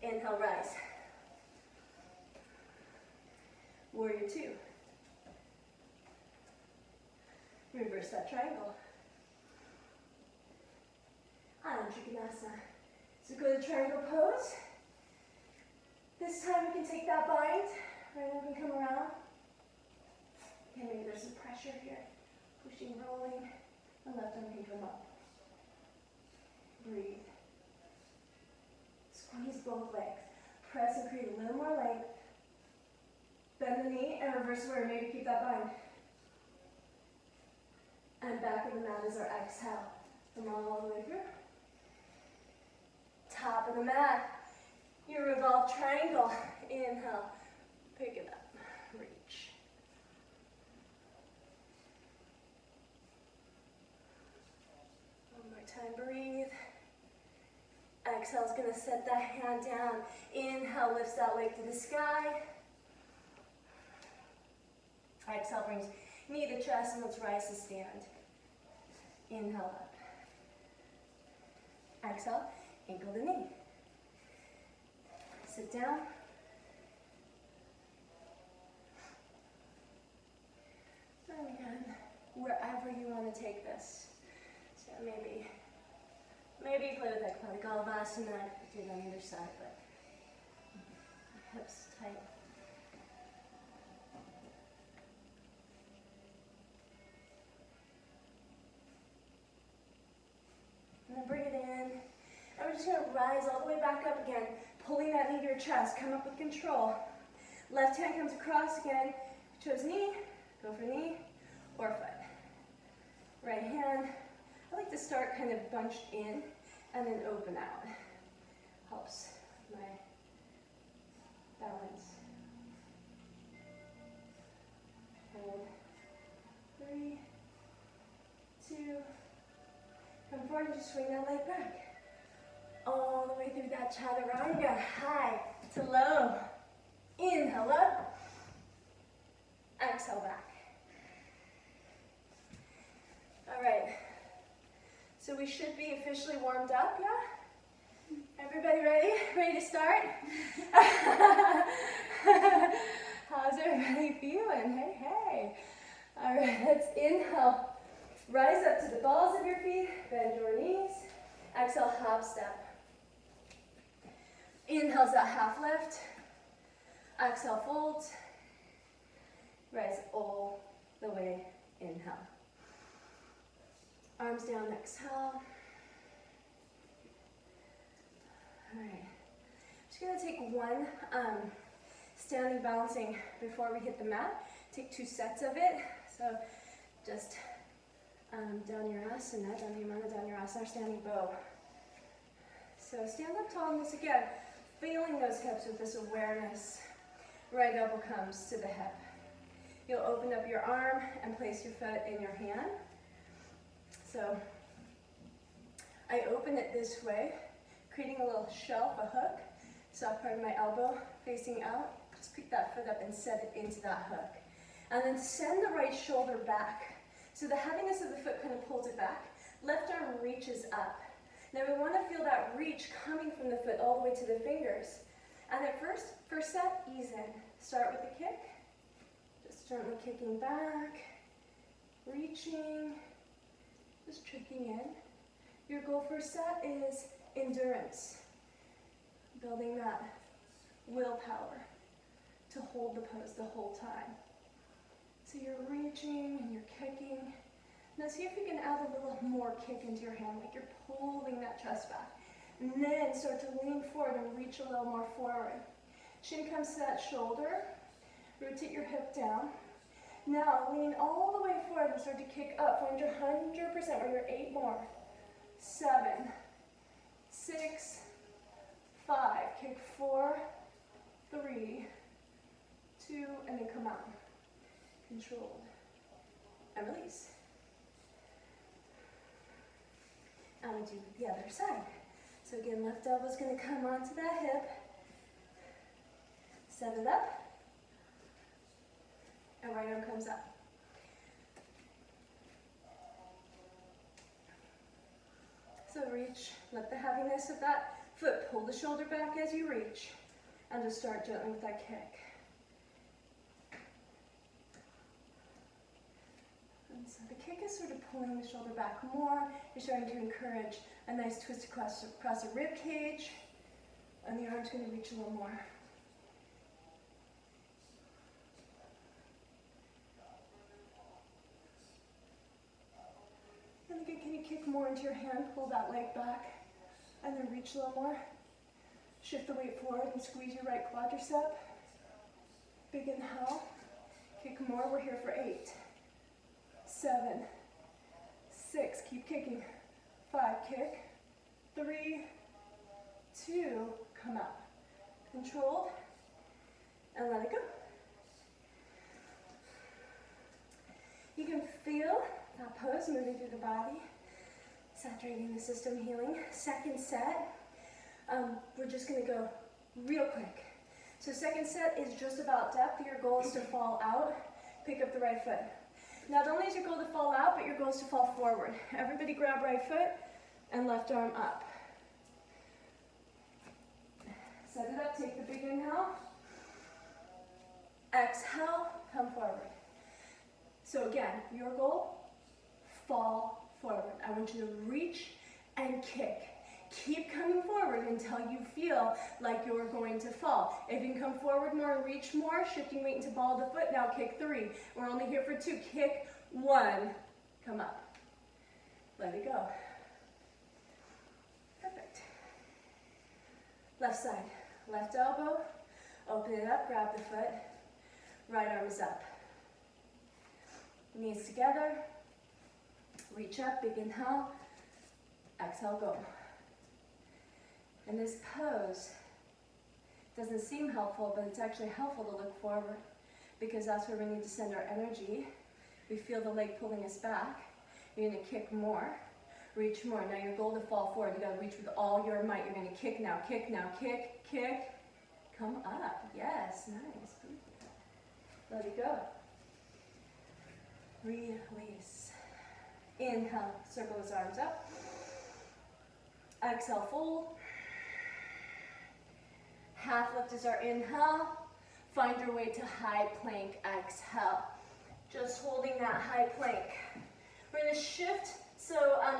Inhale, rise. Warrior two. Reverse that triangle. Trikonasana. So go to triangle pose. This time we can take that bind. Right arm can come around. Okay, maybe there's some pressure here. Pushing, rolling. And left arm can come up. Breathe. Squeeze both legs. Press and create a little more length. Bend the knee and reverse warrior. Maybe keep that bind. And back of the mat is our exhale. Come all the way through. Top of the mat. Your revolved triangle. Inhale. Pick it up. Reach. One more time. Breathe. Exhale is going to set that hand down. Inhale lifts that leg to the sky. Exhale brings knee to chest, and let's rise to stand. Inhale up. Exhale, ankle to knee. Sit down. And again, wherever you want to take this. So maybe play with that Kaladgalavasana, do it on either side, but hips tight. And then bring it in. And we're just going to rise all the way back up again, pulling that knee to your chest. Come up with control. Left hand comes across again. Chose knee, go for knee or foot. Right hand, I like to start kind of bunched in and then open out. Helps my balance. Hold. 3, 2, come forward and just swing that leg back. All the way through that chaturanga, high to low. Inhale up, exhale back. All right, so we should be officially warmed up, yeah? Everybody ready? Ready to start? How's everybody feeling? Hey, hey. All right, let's inhale. Rise up to the balls of your feet, bend your knees. Exhale, hop step. Inhale's that half lift. Exhale, fold. Rise all the way, inhale. Arms down, exhale. All right. Just gonna take one standing balancing before we hit the mat. Take 2 sets of it. So just down your asana, down your asana, standing bow. So stand up tall in this again, feeling those hips with this awareness. Right elbow comes to the hip. You'll open up your arm and place your foot in your hand. So I open it this way, creating a little shelf, a hook. Soft part of my elbow facing out. Just pick that foot up and set it into that hook. And then send the right shoulder back. So the heaviness of the foot kind of pulls it back. Left arm reaches up. Now we want to feel that reach coming from the foot all the way to the fingers. And at first set, ease in. Start with the kick. Just gently kicking back, reaching, just tricking in. Your goal for set is endurance. Building that willpower to hold the pose the whole time. So you're reaching and you're kicking. Now see if you can add a little more kick into your hand, like you're pulling that chest back. And then start to lean forward and reach a little more forward. Shin comes to that shoulder. Rotate your hip down. Now lean all the way forward and start to kick up. Find your 100% or your 8 more. 7, 6, 5. Kick 4, 3, 2, and then come out. Controlled. And release. And we do the other side. So again, left elbow is going to come onto that hip. Set it up. And right arm comes up. So reach, let the heaviness of that foot pull the shoulder back as you reach. And just start gently with that kick. And so the kick is sort of pulling the shoulder back more. You're starting to encourage a nice twist across the rib cage. And the arm's going to reach a little more. And again, can you kick more into your hand, pull that leg back, and then reach a little more. Shift the weight forward and squeeze your right quadricep. Big inhale. Kick more, we're here for 8, 7, 6, keep kicking. 5, kick. 3, 2, come up. Controlled, and let it go. You can feel that pose moving through the body, saturating the system, healing. Second set, we're just going to go real quick. So second set is just about depth. Your goal is to fall out. pick up the right foot. Not only is your goal to fall out, but your goal is to fall forward. Everybody grab right foot and left arm up. Set it up, take the big inhale. Exhale, come forward. So again, your goal, fall forward. I want you to reach and kick. Keep coming forward until you feel like you're going to fall. If you can come forward more and reach more, shifting weight into ball of the foot, now kick 3. We're only here for 2. Kick 1, come up. Let it go. Perfect. Left side, left elbow, open it up, grab the foot, right arm is up. Knees together, reach up, big inhale, exhale, go. And this pose doesn't seem helpful, but it's actually helpful to look forward because that's where we need to send our energy. We feel the leg pulling us back. You're gonna kick more, reach more. Now your goal to fall forward, you gotta reach with all your might. You're gonna kick now, kick, kick. Come up, yes, nice. Let it go. Release. Inhale, circle his arms up. Exhale, fold. Half lift is our inhale. Find your way to high plank, exhale. Just holding that high plank. We're gonna shift, so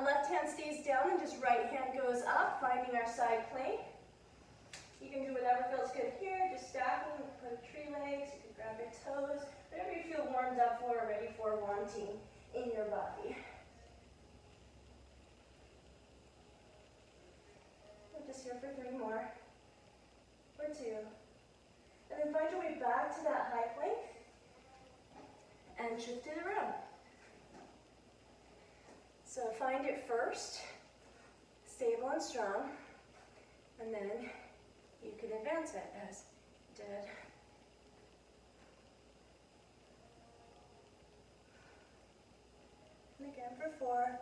left hand stays down and just right hand goes up, finding our side plank. You can do whatever feels good here, just stacking, put tree legs, you can grab your toes, whatever you feel warmed up for, ready for, wanting in your body. We're just here for 3 more, or 2. And then find your way back to that high plank, and shift it around. So find it first, stable and strong, and then you can advance it as you did. And again for 4,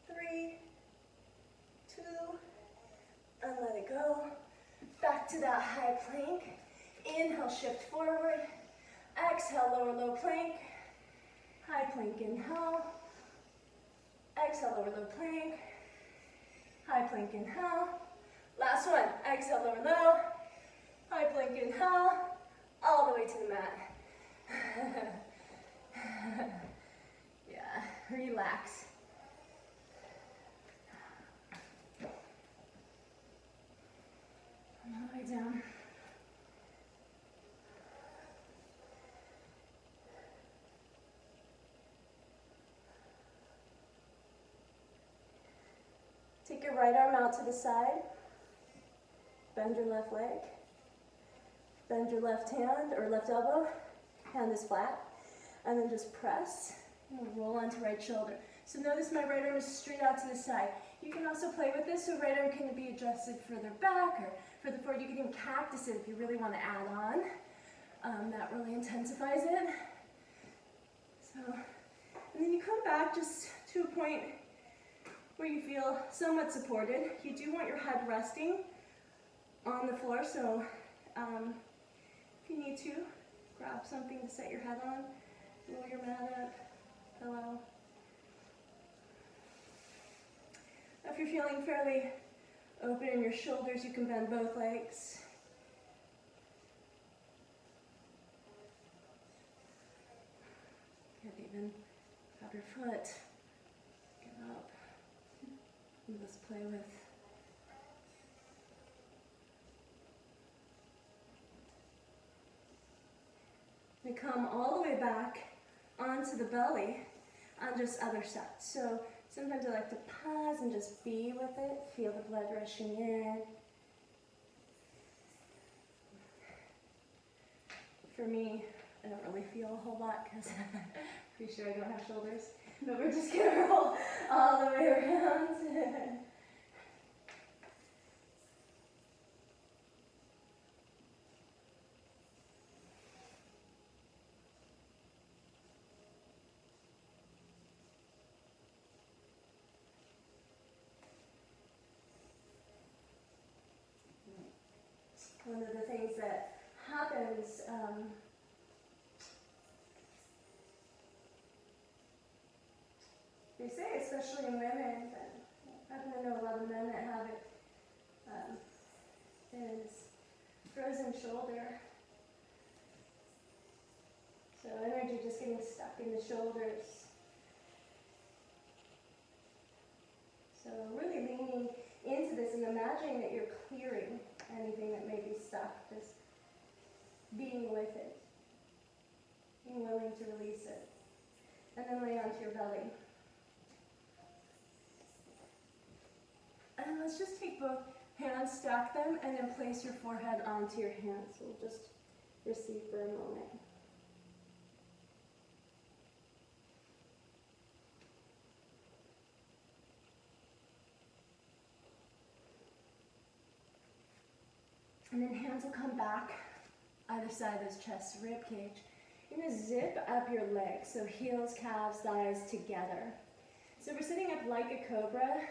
3, 2, and let it go. Back to that high plank. Inhale, shift forward. Exhale, lower low plank. High plank, inhale. Exhale, lower low plank. High plank, inhale. Last one. Exhale, lower low. High plank, inhale. All the way to the mat. Yeah, relax. All the way down. Take your right arm out to the side. Bend your left leg. Bend your left hand or left elbow. Hand is flat. And then just press and roll onto right shoulder. So notice my right arm is straight out to the side. You can also play with this, so right arm can be adjusted further back or further forward. You can even cactus it if you really want to add on. That really intensifies it. So, and then you come back just to a point where you feel somewhat supported. You do want your head resting on the floor, so if you need to, grab something to set your head on, roll your mat up, pillow. If you're feeling fairly open in your shoulders, you can bend both legs. You can even grab your foot, get up, and let's play with. We come all the way back onto the belly on just other side. So sometimes I like to pause and just be with it, feel the blood rushing in. For me, I don't really feel a whole lot because I'm pretty sure I don't have shoulders. But we're just going to roll all the way around. One of the things that happens especially in women, but I know a lot of men that have it, is frozen shoulder. So energy just getting stuck in the shoulders. So really leaning into this and imagining that you're clearing anything that may be stuck, just being with it, being willing to release it. And then lay onto your belly. And let's just take both hands, stack them, and then place your forehead onto your hands. We'll just receive for a moment. And then hands will come back, either side of his chest, rib cage. You're going to zip up your legs, so heels, calves, thighs together. So we're sitting up like a cobra.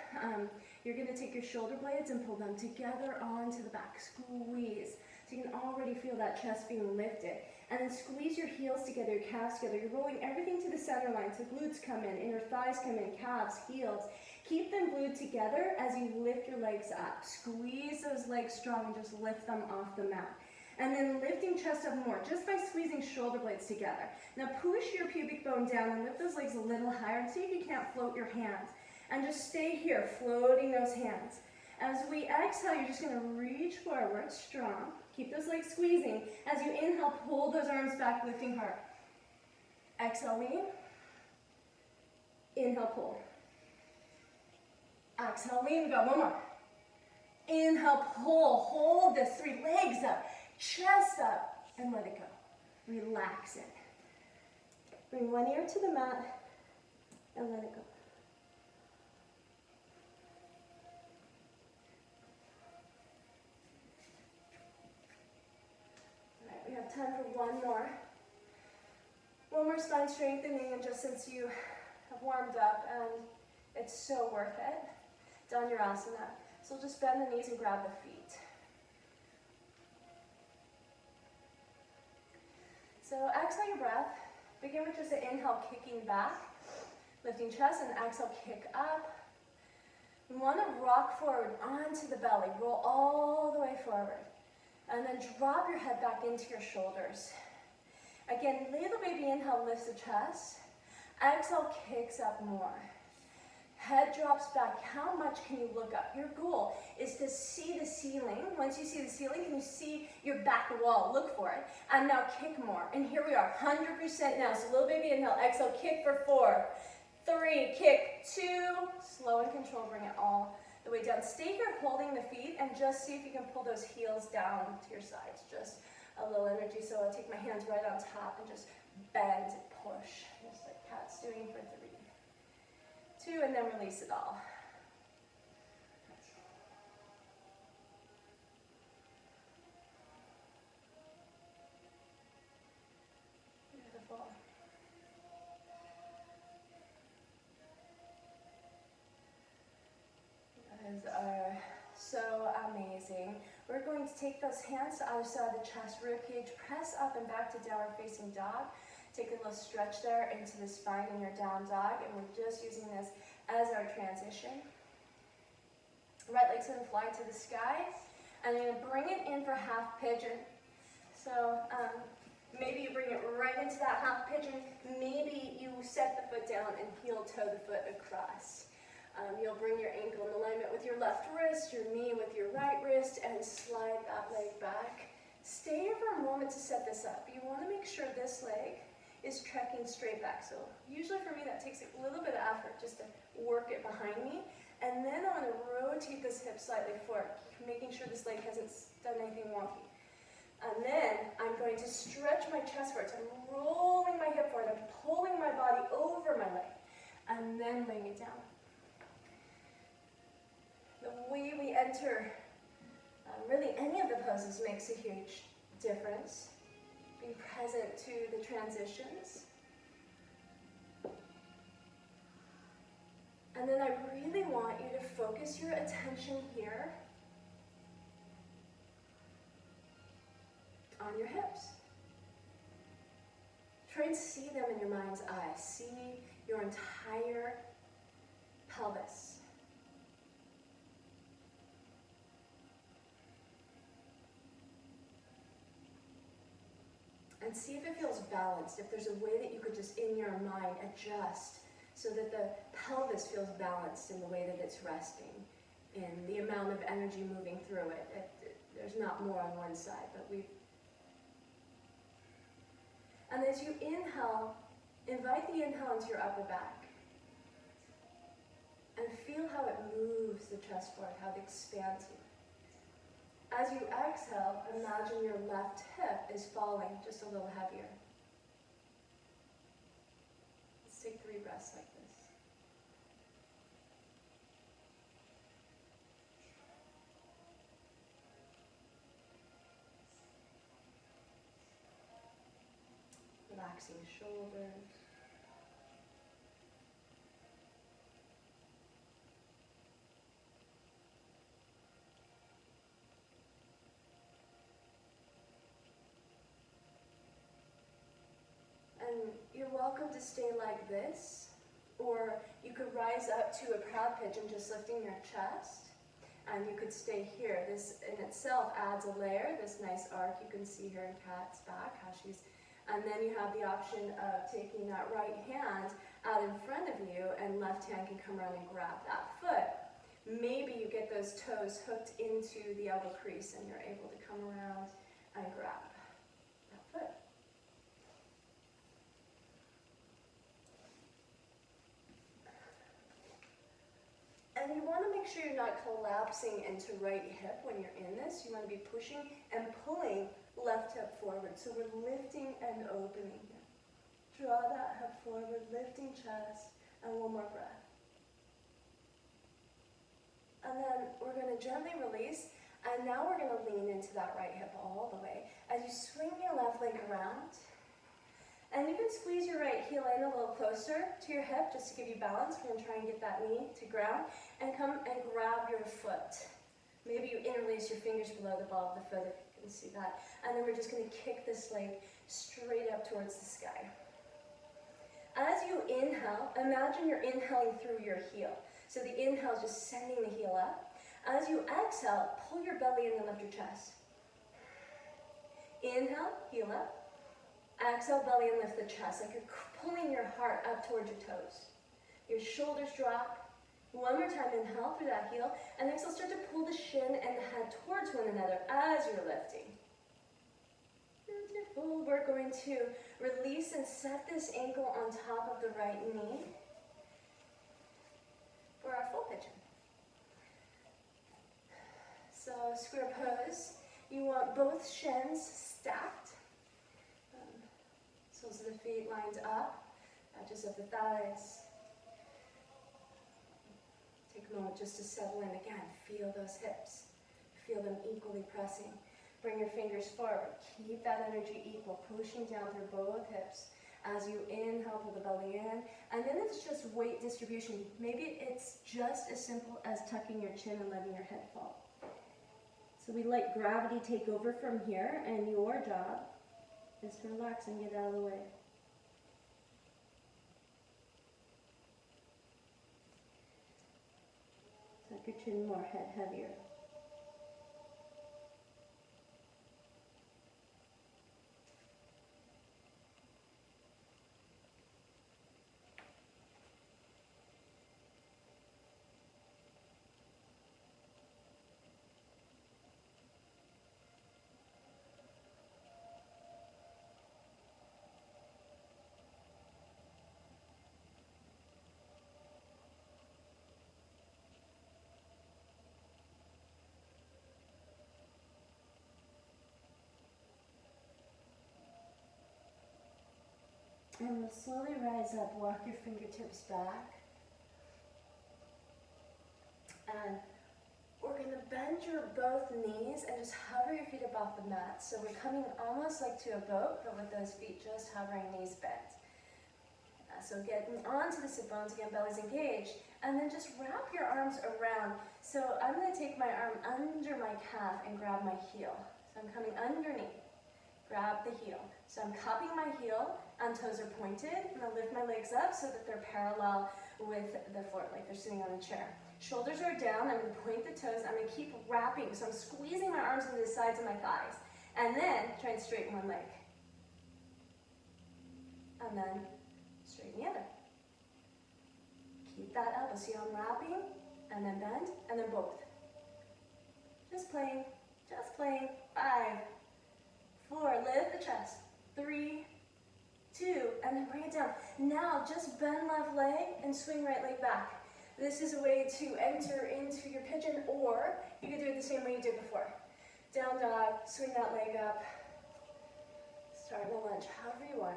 You're going to take your shoulder blades and pull them together onto the back. Squeeze. So you can already feel that chest being lifted. And then squeeze your heels together, your calves together. You're rolling everything to the center line. So glutes come in, inner thighs come in, calves, heels. Keep them glued together as you lift your legs up. Squeeze those legs strong and just lift them off the mat. And then lifting chest up more, just by squeezing shoulder blades together. Now push your pubic bone down and lift those legs a little higher and see if you can't float your hands. And just stay here, floating those hands. As we exhale, you're just going to reach forward, strong. Keep those legs squeezing. As you inhale, pull those arms back, lifting heart. Exhale, lean. Inhale, pull. Exhale, lean, go, one more. Inhale, pull, hold this, 3 legs up, chest up, and let it go. Relax it. Bring one ear to the mat, and let it go. All right, we have time for one more. One more spine strengthening, and just since you have warmed up, and it's so worth it. Dhanurasana. So just bend the knees and grab the feet. So exhale your breath. Begin with just an inhale, kicking back, lifting chest, and exhale, kick up. You want to rock forward onto the belly. Roll all the way forward. And then drop your head back into your shoulders. Again, little baby inhale lifts the chest. Exhale kicks up more. Head drops back. How much can you look up? Your goal is to see the ceiling. Once you see the ceiling, can you see your back wall? Look for it. And now kick more. And here we are, 100% now. So little baby inhale, exhale, kick for 4, 3, kick, 2. Slow and control, bring it all the way down. Stay here holding the feet and just see if you can pull those heels down to your sides. Just a little energy. So I'll take my hands right on top and just bend, push. Just like Kat's doing for 3, 2, and then release it all. Beautiful. Those are so amazing. We're going to take those hands to either side of the chest, rib cage, press up and back to downward facing dog. Take a little stretch there into the spine in your down dog, and we're just using this as our transition. Right leg's gonna fly to the sky, and I'm gonna bring it in for half pigeon. So maybe you bring it right into that half pigeon. Maybe you set the foot down and heel toe the foot across. You'll bring your ankle in alignment with your left wrist, your knee with your right wrist, and slide that leg back. Stay here for a moment to set this up. You wanna make sure this leg is trekking straight back. So usually for me that takes a little bit of effort just to work it behind me. And then I want to rotate this hip slightly forward, making sure this leg hasn't done anything wonky. And then I'm going to stretch my chest forward. So I'm rolling my hip forward. I'm pulling my body over my leg. And then laying it down. The way we enter really any of the poses makes a huge difference. Be present to the transitions. And then I really want you to focus your attention here on your hips. Try and see them in your mind's eye. See your entire pelvis. And see if it feels balanced, if there's a way that you could just in your mind adjust so that the pelvis feels balanced in the way that it's resting, in the amount of energy moving through it. There's not more on one side, but we. And as you inhale, invite the inhale into your upper back. And feel how it moves the chest forward, how it expands you. As you exhale, imagine your left hip is falling just a little heavier. Let's take 3 breaths like this. Relaxing shoulders. And you're welcome to stay like this, or you could rise up to a proud pigeon, just lifting your chest, and you could stay here. This in itself adds a layer, this nice arc you can see here in Kat's back, how she's, and then you have the option of taking that right hand out in front of you, and left hand can come around and grab that foot. Maybe you get those toes hooked into the elbow crease, and you're able to come around and grab that foot. And you want to make sure you're not collapsing into right hip when you're in this. You want to be pushing and pulling left hip forward. So we're lifting and opening here. Draw that hip forward, lifting chest, and one more breath. And then we're going to gently release, and now we're going to lean into that right hip all the way. As you swing your left leg around, and you can squeeze your right heel in a little closer to your hip just to give you balance. We're going to try and get that knee to ground, and come and grab your foot. Maybe you interlace your fingers below the ball of the foot if you can see that. And then we're just going to kick this leg straight up towards the sky. As you inhale, imagine you're inhaling through your heel. So the inhale is just sending the heel up. As you exhale, pull your belly in and lift your chest. Inhale, heel up. Exhale, belly and lift the chest, like you're pulling your heart up towards your toes. Your shoulders drop. One more time, inhale through that heel, and exhale, start to pull the shin and the head towards one another as you're lifting. Beautiful. We're going to release and set this ankle on top of the right knee for our full pigeon. So square pose. You want both shins stacked. Soles of the feet lined up, edges of the thighs. Take a moment just to settle in again. Feel those hips. Feel them equally pressing. Bring your fingers forward. Keep that energy equal, pushing down through both hips. As you inhale, pull the belly in. And then it's just weight distribution. Maybe it's just as simple as tucking your chin and letting your head fall. So we let gravity take over from here, and your job is to relax and get out of the way. Tuck your chin more, head heavier. And we'll slowly rise up, walk your fingertips back. And we're going to bend your both knees and just hover your feet up off the mat. So we're coming almost like to a boat, but with those feet just hovering, knees bent. So getting onto the sit bones, again, belly's engaged. And then just wrap your arms around. So I'm going to take my arm under my calf and grab my heel. So I'm coming underneath. Grab the heel. So I'm cupping my heel, and toes are pointed. I'm going to lift my legs up so that they're parallel with the floor, like they're sitting on a chair. Shoulders are down, I'm gonna point the toes, I'm gonna keep wrapping, so I'm squeezing my arms into the sides of my thighs, and then try and straighten one leg. And then straighten the other. Keep that elbow, see how I'm wrapping, and then bend, and then both. Just playing, 5, 4, lift the chest, 3, 2, and then bring it down. Now just bend left leg and swing right leg back. This is a way to enter into your pigeon, or you could do it the same way you did before. Down dog, swing that leg up, start the lunge, however you want.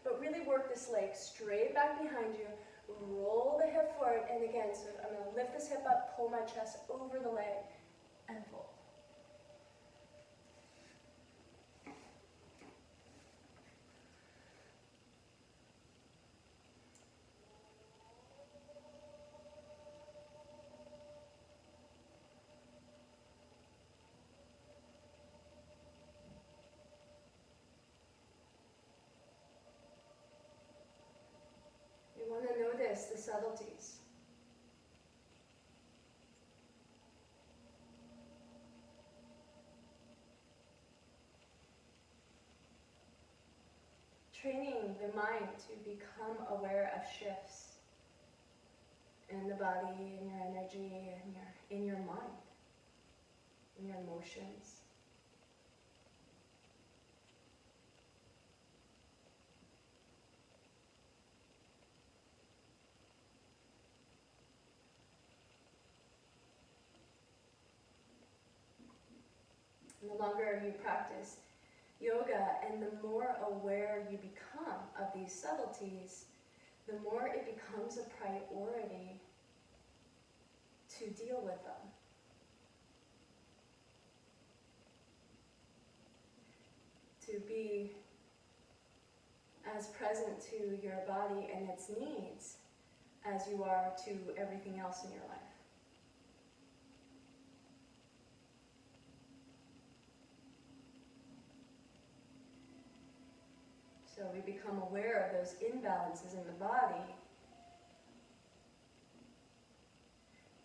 But really work this leg straight back behind you, roll the hip forward, and again, so I'm gonna lift this hip up, pull my chest over the leg, and fold. You want to notice the subtleties. Training the mind to become aware of shifts in the body, in your energy, in your mind, in your emotions. The longer you practice yoga and the more aware you become of these subtleties, the more it becomes a priority to deal with them. To be as present to your body and its needs as you are to everything else in your life. So we become aware of those imbalances in the body.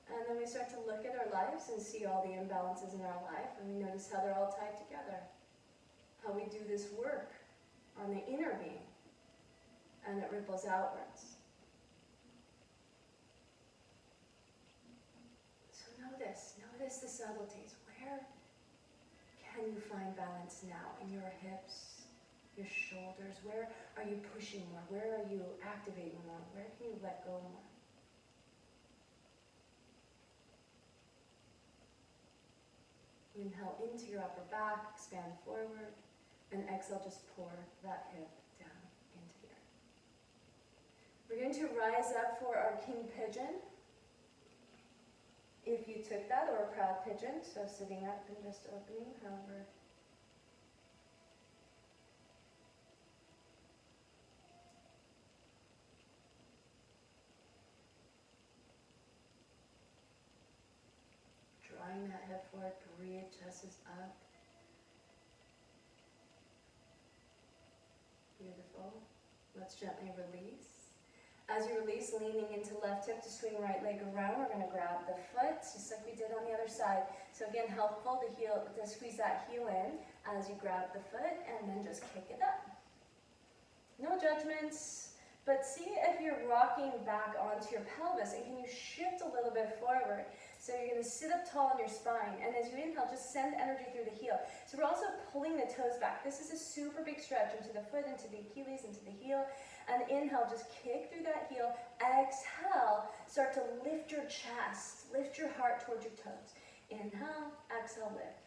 And then we start to look at our lives and see all the imbalances in our life, and we notice how they're all tied together. How we do this work on the inner being, and it ripples outwards. So notice the subtleties. Where can you find balance now? In your hips, your shoulders? Where are you pushing more? Where are you activating more? Where can you let go more? Inhale into your upper back, expand forward, and exhale, just pour that hip down into the earth. We're going to rise up for our king pigeon. If you took that, or a proud pigeon, so sitting up and just opening, however. Drawing that hip forward, breathe, chest is up. Beautiful. Let's gently release. As you release, leaning into left hip to swing right leg around, we're going to grab the foot, just like we did on the other side. So again, helpful to squeeze that heel in as you grab the foot, and then just kick it up. No judgments, but see if you're rocking back onto your pelvis, and can you shift a little bit forward? So you're going to sit up tall on your spine, and as you inhale, just send energy through the heel. So we're also pulling the toes back. This is a super big stretch into the foot, into the Achilles, into the heel. And inhale, just kick through that heel. Exhale, start to lift your chest. Lift your heart towards your toes. Inhale, exhale, lift.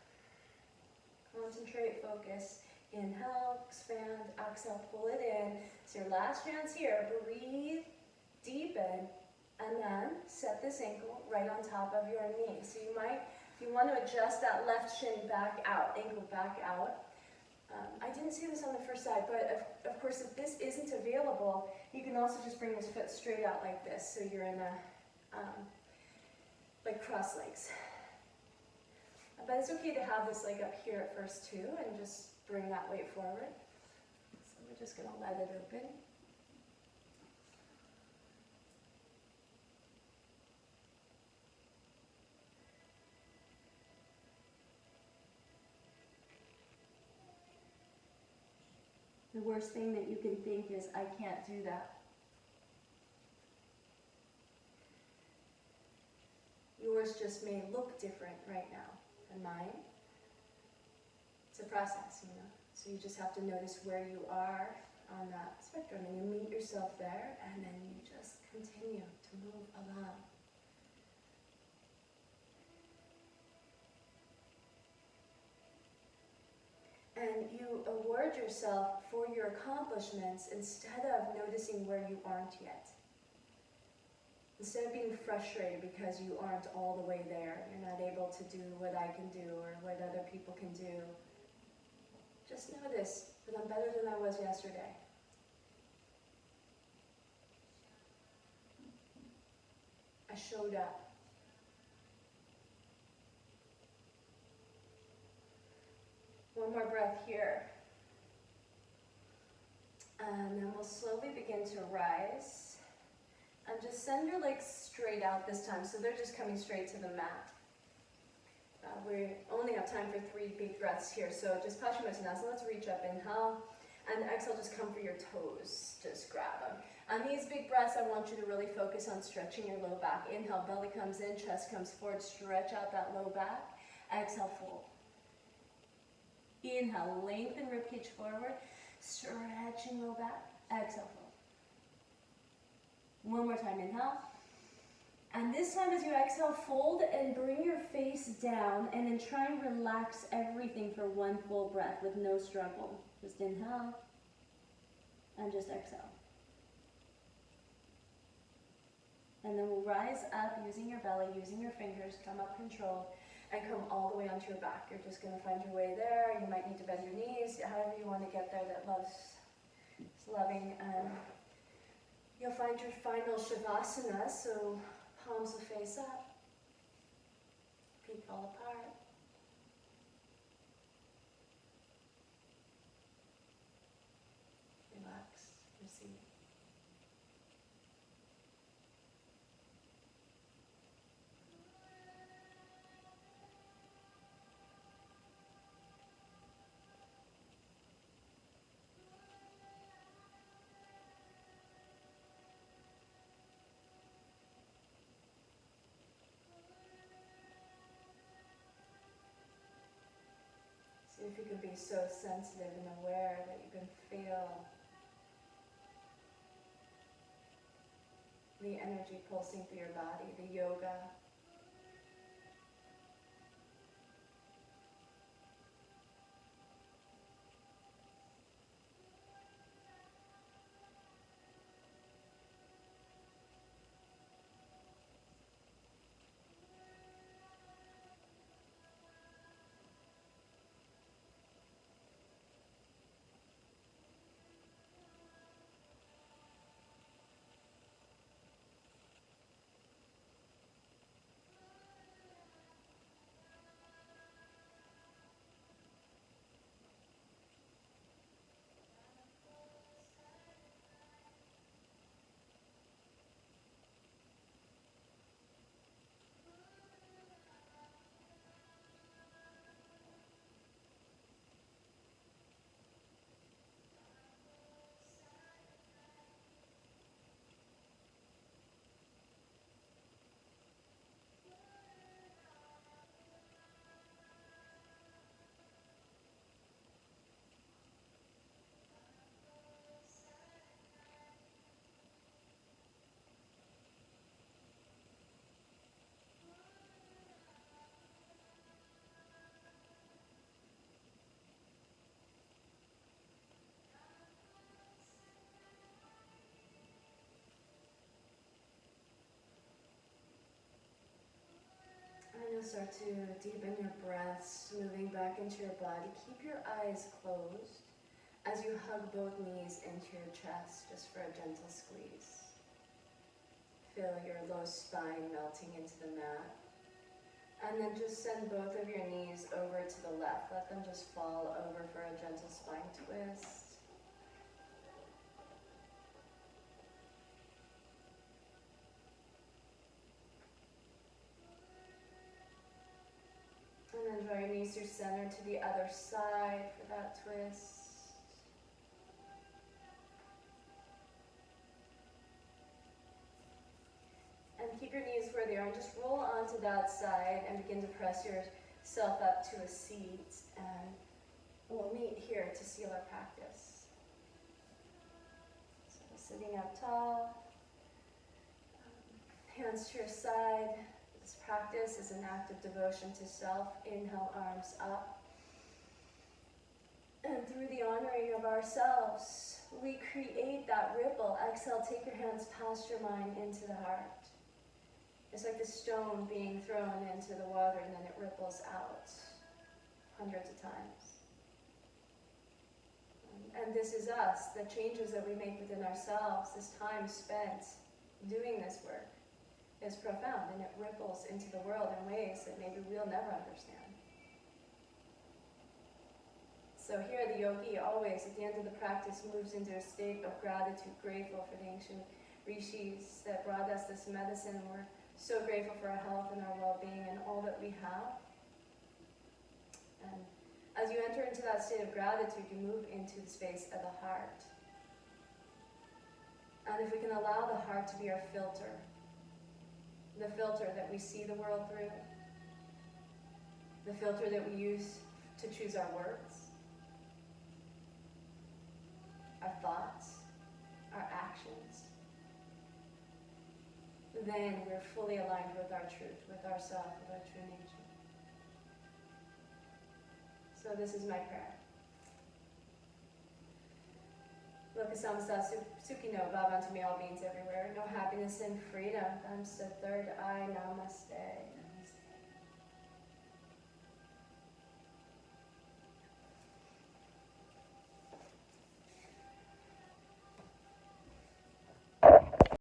Concentrate, focus. Inhale, expand, exhale, pull it in. It's your last chance here. Breathe, deepen, and then set this ankle right on top of your knee. So you might, if you want to adjust that left shin back out, ankle back out. I didn't see this on the first side, but of course, if this isn't available, you can also just bring this foot straight out like this, so you're in a, like cross legs. But it's okay to have this leg up here at first too, and just bring that weight forward. So we're just gonna let it open. worst thing that you can think is, I can't do that. Yours just may look different right now than mine. It's a process, you know. So you just have to notice where you are on that spectrum, and you meet yourself there, and then you just continue to move along. And you award yourself for your accomplishments instead of noticing where you aren't yet. Instead of being frustrated because you aren't all the way there, you're not able to do what I can do or what other people can do, just notice that I'm better than I was yesterday. I showed up. One more breath here. And then we'll slowly begin to rise. And just send your legs straight out this time, so they're just coming straight to the mat. We only have time for 3 big breaths here, so just Paschimottanasana. Let's reach up, inhale, and exhale, just come for your toes, just grab them. On these big breaths, I want you to really focus on stretching your low back. Inhale, belly comes in, chest comes forward, stretch out that low back. Exhale, fold. Inhale, lengthen ribcage forward, stretching low back. Exhale, fold. One more time, inhale. And this time as you exhale, fold and bring your face down, and then try and relax everything for 1 full breath with no struggle. Just inhale and just exhale. And then we'll rise up using your belly, using your fingers, come up controlled, and come all the way onto your back. You're just going to find your way there. You might need to bend your knees, however you want to get there that is loving. You'll find your final Shavasana, so palms will face up, feet fall apart. Relax, receive. See if you can be so sensitive and aware that you can feel the energy pulsing through your body, the yoga. And you'll start to deepen your breaths, moving back into your body. Keep your eyes closed as you hug both knees into your chest, just for a gentle squeeze. Feel your low spine melting into the mat. And then just send both of your knees over to the left. Let them just fall over for a gentle spine twist. And then draw your knees through center to the other side for that twist. here and just roll onto that side and begin to press yourself up to a seat, and we'll meet here to seal our practice. So sitting up tall, hands to your side. This practice is an act of devotion to self. Inhale, arms up. And through the honoring of ourselves, we create that ripple. Exhale, take your hands past your mind into the heart. It's like the stone being thrown into the water and then it ripples out hundreds of times. And this is us, the changes that we make within ourselves, this time spent doing this work is profound, and it ripples into the world in ways that maybe we'll never understand. So here the yogi always, at the end of the practice, moves into a state of gratitude, grateful for the ancient rishis that brought us this medicine, and we're so grateful for our health and our well-being and all that we have. And as you enter into that state of gratitude, you move into the space of the heart. And if we can allow the heart to be our filter, the filter that we see the world through, the filter that we use to choose our words, our thoughts, our actions, then we're fully aligned with our truth, with ourself, with our true nature. So this is my prayer. Lokasamsa Sukhino Bhavantu, may all beings everywhere. No happiness and freedom. Thumbs to third eye. Namaste.